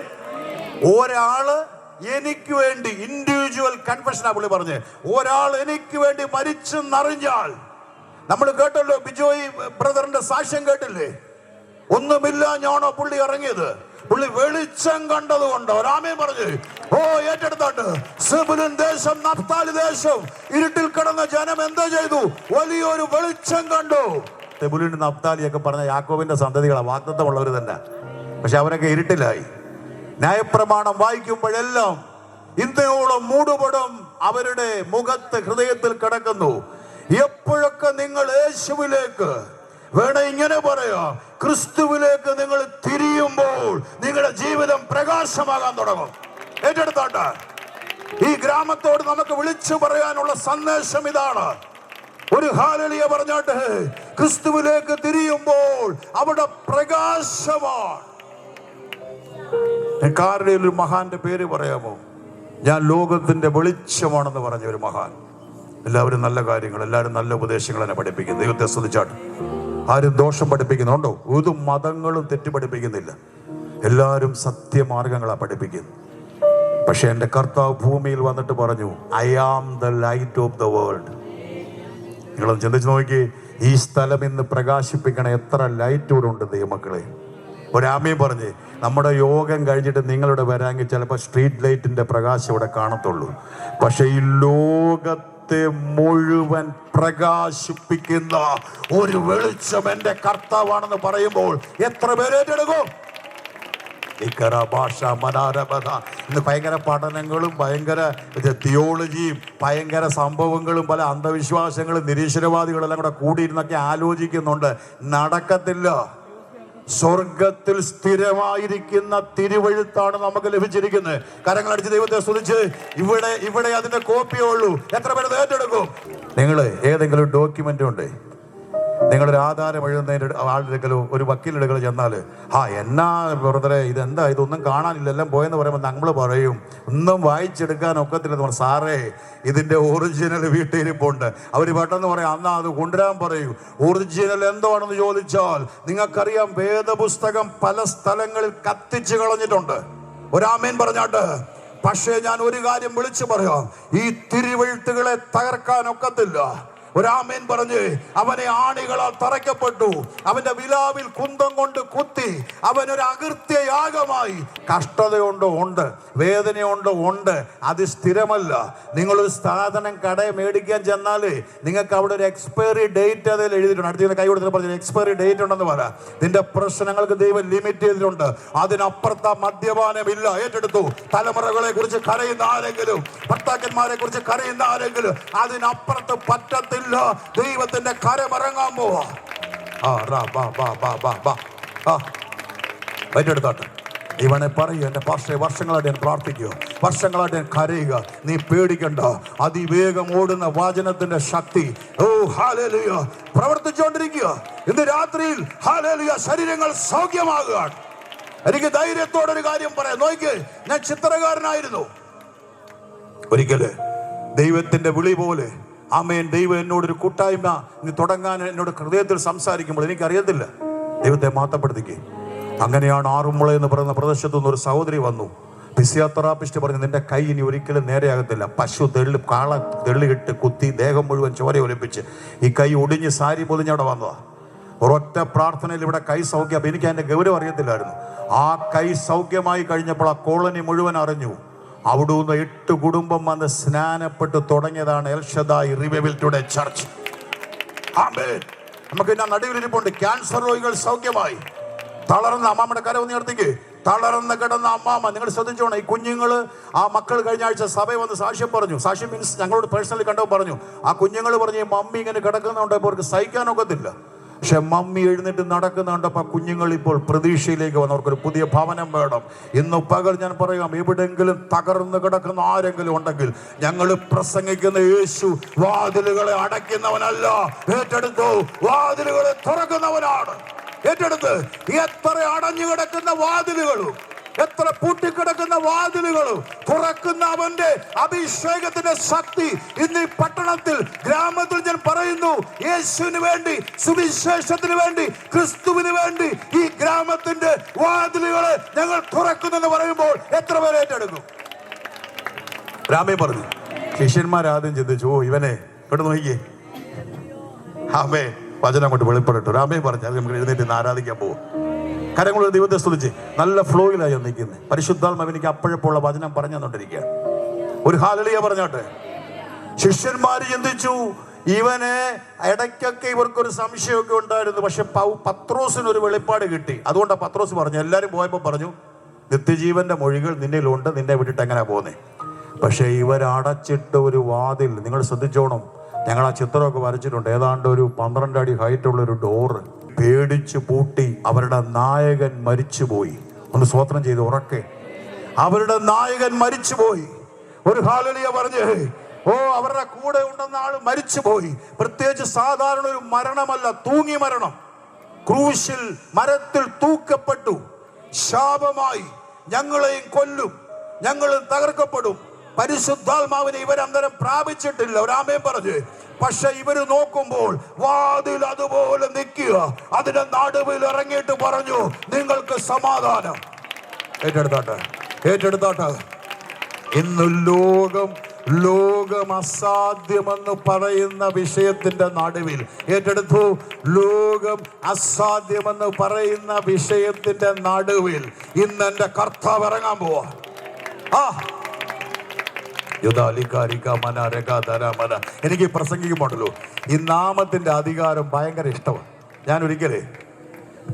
Speaker 1: ഒരാള് എനിക്ക് വേണ്ടി, ഇൻഡിവിജ്വൽ കൺഫെഷനാ പുള്ളി പറഞ്ഞ്, ഒരാൾ എനിക്ക് വേണ്ടി മരിച്ചെന്നറിഞ്ഞാൽ. നമ്മൾ കേട്ടല്ലോ, ബിജോയ് ബ്രദറിന്റെ സാക്ഷ്യം കേട്ടില്ലേ? ഒന്നുമില്ല ഞാനോ പുള്ളി ഇറങ്ങിയത്, പുള്ളി വെളിച്ചം കണ്ടതുകൊണ്ട്. രാമീൻ പറഞ്ഞു, ഓ ഏറ്റെടുത്തോട്ട്. സെബുലൂൻ ദേശം, നഫ്താലി ദേശം, ഇരുട്ടിൽ കിടന്ന ജനം എന്താ ചെയ്തു? വലിയൊരു വെളിച്ചം കണ്ടു. സെബുലൂൻ നഫ്താലിയൊക്കെ പറഞ്ഞ യാക്കോബിന്റെ സന്തതികളാണ്, വാഗ്ദത്തമുള്ളവർ തന്നെ. പക്ഷെ അവരൊക്കെ ഇരുട്ടിലായി. ന്യായപ്രമാണം വായിക്കുമ്പോഴെല്ലാം ഇന്നയോളം മൂടുപടം അവരുടെ മുഖത്ത്, ഹൃദയത്തിൽ കിടക്കുന്നു. എപ്പോഴൊക്കെ നിങ്ങൾ യേശുവിലേക്ക്, വേണ ഇങ്ങനെ പറയാ, ക്രിസ്തുവിലേക്ക് നിങ്ങൾ തിരിയുമ്പോൾ നിങ്ങളുടെ ജീവിതം പ്രകാശമാകാൻ തുടങ്ങും. ഏറ്റെടുത്തോട്ടെ. ഈ ഗ്രാമത്തോട് നമുക്ക് വിളിച്ചു പറയാനുള്ള സന്ദേശം ഇതാണ്. ഒരു ഹല്ലേലൂയ പറഞ്ഞോട്ടെ. ക്രിസ്തുവിലേക്ക് തിരിയുമ്പോൾ അവിടെ പ്രകാശമാണ്. കാരുടെ ഒരു മഹാന്റെ പേര് പറയാമോ? ഞാൻ ലോകത്തിന്റെ വെളിച്ചമാണെന്ന് പറഞ്ഞ ഒരു മഹാൻ. എല്ലാവരും നല്ല കാര്യങ്ങൾ, എല്ലാവരും നല്ല ഉപദേശങ്ങൾ എന്നെ പഠിപ്പിക്കുന്നു. ദൈവത്തെ സ്തുതിച്ചാട്ട്. ആരും ദോഷം പഠിപ്പിക്കുന്നുണ്ടോ? ഒരു മതങ്ങളും തെറ്റ് പഠിപ്പിക്കുന്നില്ല. എല്ലാവരും സത്യമാർഗങ്ങളാണ് പഠിപ്പിക്കുന്നത്. പക്ഷെ എൻ്റെ കർത്താവ് ഭൂമിയിൽ വന്നിട്ട് പറഞ്ഞു, I am the light of the world. നിങ്ങളൊന്ന് ചിന്തിച്ച് നോക്കി. ഈ സ്ഥലം ഇന്ന് പ്രകാശിപ്പിക്കണ എത്ര ലൈറ്റ് ഇവിടെ ഉണ്ട് ദൈവമക്കളെ. ഒരാമയും പറഞ്ഞ് നമ്മുടെ യോഗം കഴിഞ്ഞിട്ട് നിങ്ങളുടെ വരാമെങ്കിൽ ചിലപ്പോൾ സ്ട്രീറ്റ് ലൈറ്റിന്റെ പ്രകാശം ഇവിടെ കാണത്തുള്ളൂ. പക്ഷെ ഈ ലോകത്തെ മുഴുവൻ പ്രകാശിപ്പിക്കുന്ന ഒരു വെളിച്ചം എൻ്റെ കർത്താവാണെന്ന് പറയുമ്പോൾ എത്ര പേര് ഏറ്റെടുക്കും? ഭാഷ മനാരമത. ഇന്ന് ഭയങ്കര പഠനങ്ങളും ഭയങ്കര തിയോളജിയും ഭയങ്കര സംഭവങ്ങളും പല അന്ധവിശ്വാസങ്ങളും നിരീശ്വരവാദികളെല്ലാം കൂടെ കൂടിയിരുന്നൊക്കെ ആലോചിക്കുന്നുണ്ട്. നടക്കത്തില്ല. സ്വർഗത്തിൽ സ്ഥിരമായിരിക്കുന്ന തിരുവഴുത്താണ് നമുക്ക് ലഭിച്ചിരിക്കുന്നത്. കരങ്ങളടിച്ച് ദൈവത്തെ സ്തുതിച്ച് ഇവിടെ അതിന്റെ കോപ്പിയേ ഉള്ളൂ. എത്ര പേര് ഏറ്റെടുക്കും? നിങ്ങൾ ഏതെങ്കിലും ഡോക്യുമെന്റ് ഉണ്ട്, നിങ്ങളൊരു ആധാരം എഴുതുന്നതിൻ്റെ ആളുടെക്കലോ ഒരു വക്കീലെടുക്കലോ ചെന്നാൽ എന്നാ ബ്രദറെ ഇതെന്താ ഇതൊന്നും കാണാനില്ല എല്ലാം പോയെന്ന് പറയുമ്പോൾ നമ്മൾ പറയും ഒന്നും വായിച്ചെടുക്കാൻ ഒക്കത്തില്ലെന്ന് പറഞ്ഞു. സാറേ ഇതിൻ്റെ ഒറിജിനൽ വീട്ടിലിരിപ്പുണ്ട്. അവർ പെട്ടെന്ന് പറയാം അന്നാ അത് കൊണ്ടുവരാൻ പറയൂ. ഒറിജിനൽ എന്താണെന്ന് ചോദിച്ചാൽ നിങ്ങൾക്കറിയാം, വേദപുസ്തകം പല സ്ഥലങ്ങളിൽ കത്തിച്ച് കളഞ്ഞിട്ടുണ്ട്. ഒരാമേൻ പറഞ്ഞാട്ട്. പക്ഷേ ഞാൻ ഒരു കാര്യം വിളിച്ചു പറയാം, ഈ തിരുവെഴുത്തുകളെ തകർക്കാൻ ഒക്കത്തില്ല. ഒരാമേൻ പറഞ്ഞ് അവനെ ആണികളാൽ തറയ്ക്കപ്പെട്ടു, അവന്റെ വിലാവിൽ കുന്തം കൊണ്ട് കുത്തി, അവനൊരു അകൃത്യയാഗമായി. കഷ്ടതയുണ്ടോ? ഉണ്ട്. വേദനയുണ്ടോ? ഉണ്ട്. അത് സ്ഥിരമല്ല. നിങ്ങളൊരു സാധനം കടയിൽ മേടിക്കാൻ ചെന്നാല് നിങ്ങൾക്ക് അവിടെ ഒരു എക്സ്പയറി ഡേറ്റ് അതിൽ എഴുതിയിട്ടുണ്ട്. അടുത്ത കൈ കൊടുത്തിട്ട് പറഞ്ഞു എക്സ്പയറി ഡേറ്റ് ഉണ്ടെന്ന് പറ. നിന്റെ പ്രശ്നങ്ങൾക്ക് ദൈവം ലിമിറ്റ് ചെയ്തിട്ടുണ്ട്. അതിനപ്പുറത്ത മദ്യപാനമില്ല. ഏറ്റെടുത്തു. തലമുറകളെ കുറിച്ച് കരയുന്ന ആരെങ്കിലും, ഭർത്താക്കന്മാരെ കുറിച്ച് കരയുന്ന ആരെങ്കിലും, അതിനപ്പുറത്ത് പറ്റത്തില്ല. ദൈവത്തിന്റെ കരമിറങ്ങാൻ പോവാ. ഏറ്റെടുത്തോട്ടെ. ഇവനെ പറയൂ, എന്റെ പാസ്റ്ററെ വർഷങ്ങളായിട്ട് ഞാൻ പ്രാർത്ഥിക്കുക, വർഷങ്ങളായിട്ട് ഞാൻ കരയുക. നീ പേടിക്കണ്ട. അതിവേഗം ഓടുന്ന വചനത്തിന്റെ ശക്തി ഹല്ലേലൂയ പ്രവർത്തിച്ചുകൊണ്ടിരിക്കുക. ഇന്ന് രാത്രിയിൽ ഹല്ലേലൂയ ശരീരങ്ങൾ സൗഖ്യമാകുകയാണ്. എനിക്ക് ധൈര്യത്തോടൊരു കാര്യം പറയാം. നോക്ക്, ഞാൻ ചിത്രകാരനായിരുന്നു. ഒരിക്കല് ദൈവത്തിന്റെ വിളി പോലെ ആമേൻ ദൈവം എന്നോടൊരു കൂട്ടായ്മ നീ തുടങ്ങാൻ എന്നോട് ഹൃദയത്തിൽ സംസാരിക്കുമ്പോൾ എനിക്കറിയത്തില്ല, ദൈവത്തെ മാറ്റപ്പെടുത്തിക്ക്. അങ്ങനെയാണ് ആറുമുള എന്ന് പറയുന്ന പ്രദേശത്തു നിന്ന് ഒരു സഹോദരി വന്നു. ഫിസിയോതെറാപ്പിസ്റ്റ് പറഞ്ഞു നിന്റെ കൈ ഇനി ഒരിക്കലും നേരെയാകത്തില്ല. പശു കാള തെള്ളിയിട്ട് കുത്തി ദേഹം മുഴുവൻ ചോര ഒലിപ്പിച്ച് ഈ കൈ ഒടിഞ്ഞ് സാരി പൊതിഞ്ഞ് അവിടെ വന്നതാ. ഒരൊറ്റ പ്രാർത്ഥനയിൽ ഇവിടെ കൈ സൗഖ്യം. അപ്പം എനിക്ക് അതിൻ്റെ ഗൗരവം അറിയത്തില്ലായിരുന്നു. ആ കൈ സൗഖ്യമായി കഴിഞ്ഞപ്പോൾ ആ കോളനി മുഴുവൻ അറിഞ്ഞു. അവിടുന്ന് 8 കുടുംബം വന്ന് സ്നാനപ്പെട്ട് തുടങ്ങിയതാണ് El Shaddai revival today church. ആമേൻ. നമുക്ക് ഇന്ന് നടുവിലിരിപ്പുണ്ട്. ക്യാൻസർ രോഗികൾ സൗഖ്യമായി. തളർന്ന അമ്മാമ്മയുടെ കര ഒന്ന് ഉയർത്തിക്ക്. തളർന്ന് കിടന്ന അമ്മാമ്മ, നിങ്ങൾ ശ്രദ്ധിച്ചോണം. ഈ കുഞ്ഞുങ്ങള്, ആ മക്കൾ കഴിഞ്ഞ ആഴ്ച സഭയിൽ വന്ന് സാക്ഷ്യം പറഞ്ഞു. സാക്ഷ്യം മീൻസ് ഞങ്ങളോട് പേഴ്സണലി കണ്ടപ്പോൾ പറഞ്ഞു. ആ കുഞ്ഞുങ്ങൾ പറഞ്ഞു ഈ മമ്മി ഇങ്ങനെ കിടക്കുന്നുണ്ടപ്പോൾ അവർക്ക് സഹിക്കാനൊക്കത്തില്ല. പക്ഷെ മമ്മി എഴുന്നേറ്റ് നടക്കുന്നുണ്ടപ്പോൾ കുഞ്ഞുങ്ങൾ ഇപ്പോൾ പ്രതീക്ഷയിലേക്ക് വന്ന് അവർക്കൊരു പുതിയ ഭവനം വേണം. ഇന്ന് പകൽ ഞാൻ പറയാം, എവിടെയെങ്കിലും തകർന്ന് കിടക്കുന്ന ആരെങ്കിലും ഉണ്ടെങ്കിൽ ഞങ്ങൾ പ്രസംഗിക്കുന്ന യേശു വാതിലുകളെ അടയ്ക്കുന്നവനല്ല. ഏറ്റെടുത്തു. വാതിലുകളെ തുറക്കുന്നവനാണ്. ഏറ്റെടുത്ത്. എത്ര അടഞ്ഞു കിടക്കുന്ന വാതിലുകളും എത്ര പൂട്ടിക്കിടക്കുന്ന വാതിലുകളും തുറക്കുന്ന അവന്റെ അഭിഷേകത്തിന്റെ ശക്തി ഇന്ന് ഈ പട്ടണത്തിൽ, ഗ്രാമത്തിൽ ഞാൻ പറയുന്നു, യേശുവിന് വേണ്ടി, സുവിശേഷത്തിന് വേണ്ടി, ക്രിസ്തുവിന് വേണ്ടി ഈ ഗ്രാമത്തിന്റെ വാതിലുകളെ ഞങ്ങൾ തുറക്കുന്നെന്ന് പറയുമ്പോൾ എത്ര പേര് ഏറ്റെടുക്കും? രാമേ പറഞ്ഞു. ശിഷ്യന്മാരാദ്യം ചിന്തിച്ചു, ഇവനെ ഇവിടെ നോക്കിയേ, ആമേ വചനം കൊണ്ട് വെളിപ്പെടട്ടു. രാമേ പറഞ്ഞു അത് നമുക്ക് എഴുന്നേറ്റ് ആരാധിക്കാൻ പോകും. കരങ്ങൾ ദൈവത്തെ സ്തുതിച്ച് നല്ല ഫ്ലോയിലായി നിൽക്കുന്നത്. പരിശുദ്ധാത്മാവ് എനിക്ക് അപ്പോഴപ്പോഴുള്ള വചനം പറഞ്ഞു തന്നിരിക്കുകയാണ്. ഒരു ഹല്ലേലൂയ പറഞ്ഞോട്ടെ. ശിഷ്യന്മാര് ചിന്തിച്ചു, ഇവനെ ഇടയ്ക്കൊക്കെ ഇവർക്കൊരു സംശയമൊക്കെ ഉണ്ടായിരുന്നു. പക്ഷെ പത്രോസിനൊരു വെളിപ്പാട് കിട്ടി. അതുകൊണ്ടാണ് പത്രോസ് പറഞ്ഞു, എല്ലാവരും പോയപ്പോൾ പറഞ്ഞു നിത്യജീവന്റെ മൊഴികൾ നിന്നിലുണ്ട്, നിന്നെ വിട്ടിട്ട് എങ്ങനെയാ പോകുന്നേ. പക്ഷെ ഇവരടച്ചിട്ട് ഒരു വാതിൽ, നിങ്ങൾ ശ്രദ്ധിച്ചോണം. ഞങ്ങൾ ആ ചിത്രമൊക്കെ വരച്ചിട്ടുണ്ട്. ഏതാണ്ട് ഒരു 12 അടി ഹൈറ്റുള്ളൊരു ഡോറ് പേടിച്ച് പൂട്ടി. അവരുടെ നായകൻ മരിച്ചുപോയി. ഒന്ന് സ്വോത്രം ചെയ്ത് ഉറക്കെ. അവരുടെ നായകൻ മരിച്ചുപോയി. ഒരു ഹല്ലേലൂയ പറഞ്ഞേ. അവരുടെ കൂടെ ഉണ്ടെന്ന ആള് മരിച്ചുപോയി. പ്രത്യേകിച്ച് സാധാരണ ഒരു മരണമല്ല, തൂങ്ങി മരണം. ക്രൂശിൽ മരത്തിൽ തൂക്കപ്പെട്ടു. ശാപമായി ഞങ്ങളെയും കൊല്ലും, ഞങ്ങളും തകർക്കപ്പെടും. പരിശുദ്ധാത്മാവിനെ ഇവരന്തരം പ്രാപിച്ചിട്ടില്ല. ഒരാമേൻ പറഞ്ഞു. പക്ഷെ ഇവര് നോക്കുമ്പോൾ വാതിൽ അതുപോലെ നിൽക്കുക. അതിന്റെ നടുവിൽ ഇറങ്ങിയിട്ട് പറഞ്ഞു, നിങ്ങൾക്ക് സമാധാനം. ഏറ്റെടുത്തോട്ടെ, ഏറ്റെടുത്തോട്ടെ. ഇന്ന് ലോകം ലോകം അസാധ്യമെന്ന് പറയുന്ന വിഷയത്തിന്റെ നടുവിൽ ഏറ്റെടുത്തു. ലോകം അസാധ്യമെന്ന് പറയുന്ന വിഷയത്തിന്റെ നടുവിൽ ഇന്ന് എന്റെ കർത്താവ് ഇറങ്ങാൻ പോവാ. എനിക്ക് പ്രസംഗിക്കുമ്പോണ്ടല്ലോ ഈ നാമത്തിന്റെ അധികാരം ഭയങ്കര ഇഷ്ടമാണ്. ഞാൻ ഒരിക്കലേ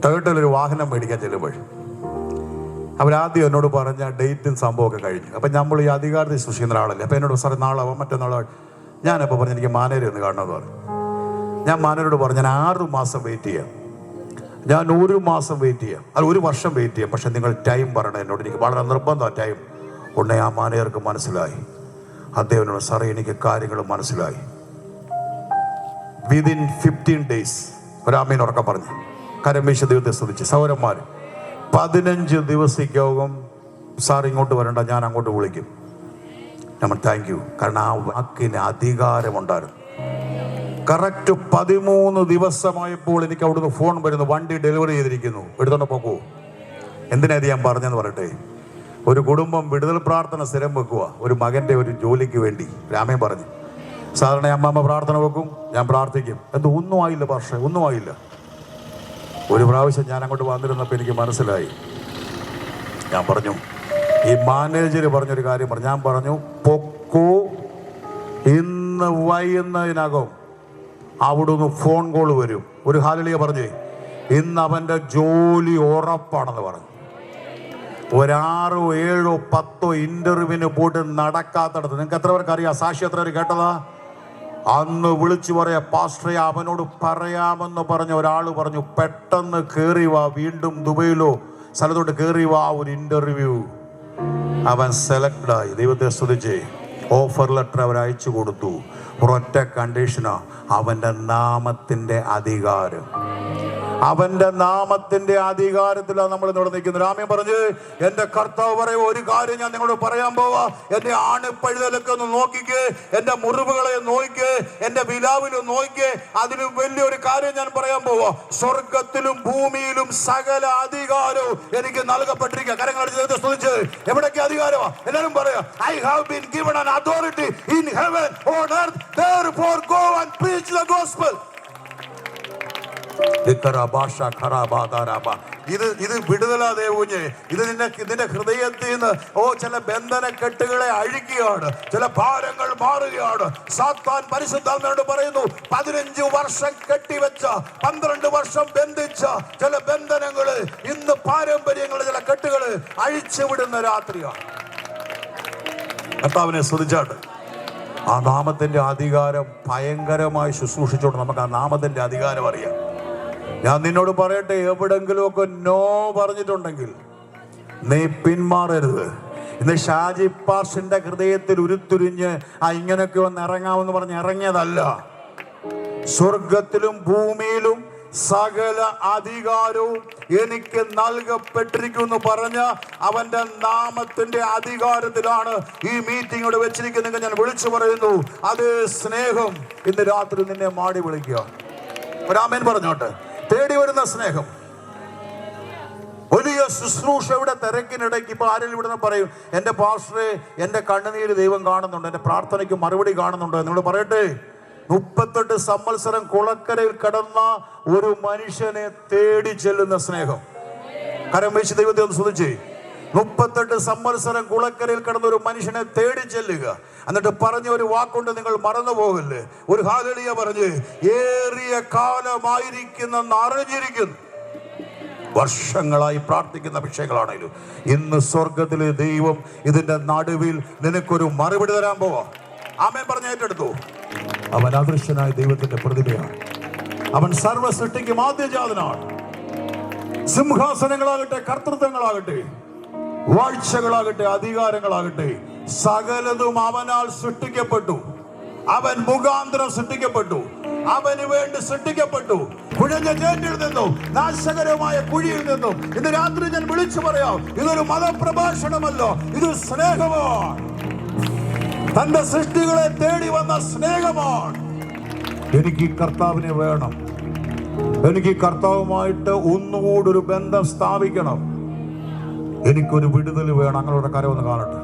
Speaker 1: ടൊയോട്ടയിലൊരു വാഹനം മേടിക്കാൻ ചെല്ലുമ്പോൾ അവരാദ്യം എന്നോട് പറഞ്ഞ ഡേറ്റും സംഭവമൊക്കെ കഴിഞ്ഞു. അപ്പം നമ്മൾ ഈ അധികാരത്തിൽ സൃഷ്ടിക്കുന്ന ഒരാളല്ലേ. അപ്പം എന്നോട് സാറേ നാളാവാം മറ്റന്നാളോ. ഞാനപ്പോൾ പറഞ്ഞു എനിക്ക് മാനേരെ ഒന്ന് കാണണമെന്ന് പറഞ്ഞു. ഞാൻ മാനേരോട് പറഞ്ഞു ഞാൻ 6 മാസം വെയിറ്റ് ചെയ്യാം, ഞാൻ 1 മാസം വെയിറ്റ് ചെയ്യാം, അത് 1 വർഷം വെയിറ്റ് ചെയ്യാം, പക്ഷെ നിങ്ങൾ ടൈം പറയണം എന്നോട്. എനിക്ക് വളരെ നിർബന്ധമാണ് ടൈം. ഉടനെ ആ മാനേജർക്ക് മനസ്സിലായി. അദ്ദേഹത്തിനോട് സാറേ എനിക്ക് കാര്യങ്ങൾ മനസ്സിലായി. വിതിൻ 15 days ഒരാമീൻ ഉറക്കം പറഞ്ഞു. കരമേശ ദൈവത്തെ സ്തുതിച്ച് സൗരന്മാർ 15 ദിവസത്തേക്കകം സാർ ഇങ്ങോട്ട് വരണ്ട, ഞാൻ അങ്ങോട്ട് വിളിക്കും. നമ്മൾ താങ്ക് യു. കാരണം ആ വാക്കിന് അധികാരമുണ്ടായിരുന്നു. കറക്റ്റ് 13 ദിവസമായപ്പോൾ എനിക്ക് അവിടുന്ന് ഫോൺ വരുന്നു, വണ്ടി ഡെലിവറി ചെയ്തിരിക്കുന്നു, എടുത്തോണ്ട് പോകൂ. എന്തിനായത് ഞാൻ പറഞ്ഞെന്ന് പറയട്ടെ. ഒരു കുടുംബം വിടുതൽ പ്രാർത്ഥന സ്ഥിരം വെക്കുക, ഒരു മകൻ്റെ ഒരു ജോലിക്ക് വേണ്ടി. രാമൻ പറഞ്ഞു സാധാരണ അമ്മമ്മ പ്രാർത്ഥന വെക്കും, ഞാൻ പ്രാർത്ഥിക്കും. ഒന്നും ആയില്ല പക്ഷേ, ഒന്നും ആയില്ല. ഒരു പ്രാവശ്യം ഞാൻ അങ്ങോട്ട് വന്നിരുന്നപ്പോൾ എനിക്ക് മനസ്സിലായി. ഞാൻ പറഞ്ഞു ഈ മാനേജർ പറഞ്ഞൊരു കാര്യം പറഞ്ഞു. ഞാൻ പറഞ്ഞു പൊക്കോ, ഇന്ന് വൈകുന്നതിനകം അവിടുന്ന് ഫോൺ കോൾ വരും. ഒരു ഹാലലിയ പറഞ്ഞേ ഇന്ന് അവൻ്റെ ജോലി ഉറപ്പാണെന്ന് പറഞ്ഞു. 6, 7, 10 ഇന്റർവ്യൂവിന് പോയിട്ട് നടക്കാത്തടത്ത് നിങ്ങൾക്ക് എത്ര പേർക്ക് അറിയാം? സാക്ഷി എത്ര പേര് കേട്ടതാ? അന്ന് വിളിച്ചു പറയാ പാസ്റ്ററെ അവനോട് പറയാമെന്ന് പറഞ്ഞ ഒരാൾ പറഞ്ഞു പെട്ടെന്ന് കയറി വാ, വീണ്ടും ദുബൈയിലോ സ്ഥലത്തോട്ട് കയറി വാ ഒരു ഇന്റർവ്യൂ. അവൻ സെലക്ടായി. ദൈവത്തെ സ്തുതിച്ച് ഓഫർ ലെറ്റർ അവർ അയച്ചു കൊടുത്തു. ഒരൊറ്റ കണ്ടീഷനാ, അവൻ്റെ നാമത്തിൻ്റെ അധികാരം. അവന്റെ നാമത്തിന്റെ അധികാരത്തിലാണ് നമ്മൾ ഇവിടെ നിൽക്കുന്നത്. രാമൻ പറഞ്ഞ് എന്റെ കർത്താവ് പറയും ഒരു കാര്യം ഞാൻ നിങ്ങളോട് പറയാൻ പോവാ. എന്റെ ആണിപ്പഴുതലൊക്കെ ഒന്ന് നോക്കിക്കേ, എന്റെ മുറിവുകളെ നോക്കിക്കേ, എന്റെ വിലാവിലും നോക്കിക്കേ. അതിലും വലിയൊരു കാര്യം ഞാൻ പറയാൻ പോവാ. സ്വർഗത്തിലും ഭൂമിയിലും സകല അധികാരവും എനിക്ക് നൽകപ്പെട്ടിരിക്കുക. കരങ്ങൾ സ്തുതിച്ച് എവിടേക്ക് അധികാരമാ? എല്ലാവരും പറയാം I have been given an authority in heaven on earth, therefore go and preach the gospel. ഇത് വിടുതലാ ദേവുഞ്ഞ്. ഇത് നിന്റെ ഹൃദയത്തിൽ നിന്ന് ചില ബന്ധന കെട്ടുകളെ അഴിക്കുകയാണ്, ചില ഭാരങ്ങൾ മാറുകയാണ്. സാത്താൻ പരിശുദ്ധാത്മാവോട് പറയുന്നു 15 വർഷം കെട്ടിവെച്ച, 12 വർഷം ബന്ധിച്ച ചില ബന്ധനങ്ങള് ഇന്ന് പാരമ്പര്യങ്ങള് ചില കെട്ടുകള് അഴിച്ചുവിടുന്ന രാത്രിയാണ്. കർത്താവിനെ സ്തുതിച്ചാട്ട്. ആ നാമത്തിന്റെ അധികാരം ഭയങ്കരമായി ശുശ്രൂഷിച്ചോണ്ട് നമുക്ക് ആ നാമത്തിന്റെ അധികാരം അറിയാം. ഞാൻ നിന്നോട് പറയട്ടെ, എവിടെങ്കിലുമൊക്കെ നോ പറഞ്ഞിട്ടുണ്ടെങ്കിൽ നീ പിന്മാറരുത്. ഇന്ന് ഷാജി പാർഷിന്റെ ഹൃദയത്തിൽ ഉരുത്തുരിഞ്ഞ് ഇങ്ങനെയൊക്കെ ഒന്ന് ഇറങ്ങാമെന്ന് പറഞ്ഞ് ഇറങ്ങിയതല്ല. സ്വർഗത്തിലും ഭൂമിയിലും സകല അധികാരവും എനിക്ക് നൽകപ്പെട്ടിരിക്കുന്നു പറഞ്ഞ അവന്റെ നാമത്തിന്റെ അധികാരത്തിലാണ് ഈ മീറ്റിംഗ് ഇവിടെ വെച്ചിരിക്കുന്നത്. ഞാൻ വിളിച്ചു പറയുന്നു, അത് സ്നേഹം ഇന്ന് രാത്രി നിന്നെ മാടി വിളിക്കുക. ഒരാമേൻ പറഞ്ഞോട്ടെ. തേടി വരുന്ന സ്നേഹം. വലിയ ശുശ്രൂഷയുടെ തിരക്കിനിടയ്ക്ക് ഇപ്പൊ ആരെങ്കിലും ഇവിടുന്ന് പറയും എന്റെ പാസ്റ്ററെ എന്റെ കണ്ണുനീര് ദൈവം കാണുന്നുണ്ട്, എന്റെ പ്രാർത്ഥനയ്ക്ക് മറുപടി കാണുന്നുണ്ട് എന്നോട് പറയട്ടെ. 38 സംവത്സരം കുളക്കരയിൽ കിടന്ന ഒരു മനുഷ്യനെ തേടി ചെല്ലുന്ന സ്നേഹം. കരം വീശി ദൈവത്തെ ഒന്ന് സ്തുതിച്ചേ. 38 സംവത്സരം കുളക്കരയിൽ കിടന്ന ഒരു മനുഷ്യനെ തേടി ചെല്ലുക. എന്നിട്ട് പറഞ്ഞ ഒരു വാക്കുകൊണ്ട് നിങ്ങൾ മറന്നു പോകല്ലേ. ഒരു ഹല്ലേലൂയ പറഞ്ഞ് ഏറിയ കാലമായിരിക്കുന്നെന്ന് അറിഞ്ഞിരിക്കുന്നു. വർഷങ്ങളായി പ്രാർത്ഥിക്കുന്ന വിഷയങ്ങളാണെങ്കിലും ഇന്ന് സ്വർഗത്തിലെ ദൈവം ഇതിന്റെ നടുവിൽ നിനക്കൊരു മറുപടി തരാൻ പോവാ. ആമേൻ പറഞ്ഞ് ഏറ്റെടുത്തു. അവൻ അദൃശ്യനായ ദൈവത്തിന്റെ പ്രതിഭയാണ്. അവൻ സർവ്വ സൃഷ്ടിക്കും ആദ്യജാതനാണ്. സിംഹാസനങ്ങളാകട്ടെ, കർത്തൃത്വങ്ങളാകട്ടെ, വാഴ്ചകളാകട്ടെ, അധികാരങ്ങളാകട്ടെ, സകലതും അവനാൽ സൃഷ്ടിക്കപ്പെട്ടു. അവൻ മുഖാന്തരം സൃഷ്ടിക്കപ്പെട്ടു. അവന് വേണ്ടി സൃഷ്ടിക്കപ്പെട്ടു. കുഴഞ്ഞ ചേറ്റിൽ നിന്നും നാശകരമായ കുഴിയിൽ നിന്നും ഇന്ന് രാത്രി ഞാൻ വിളിച്ചു പറയാം, ഇതൊരു മതപ്രഭാഷണമല്ല, ഇത് സ്നേഹമാണ്. തന്റെ സൃഷ്ടികളെ തേടി വന്ന സ്നേഹമാണ്. എനിക്ക് കർത്താവിനെ വേണം. എനിക്ക് കർത്താവുമായിട്ട് ഒന്നുകൂടി ഒരു ബന്ധം സ്ഥാപിക്കണം. എനിക്കൊരു വിടുതൽ വേണം. അങ്ങനെ കരമൊന്ന് കാണട്ടെ.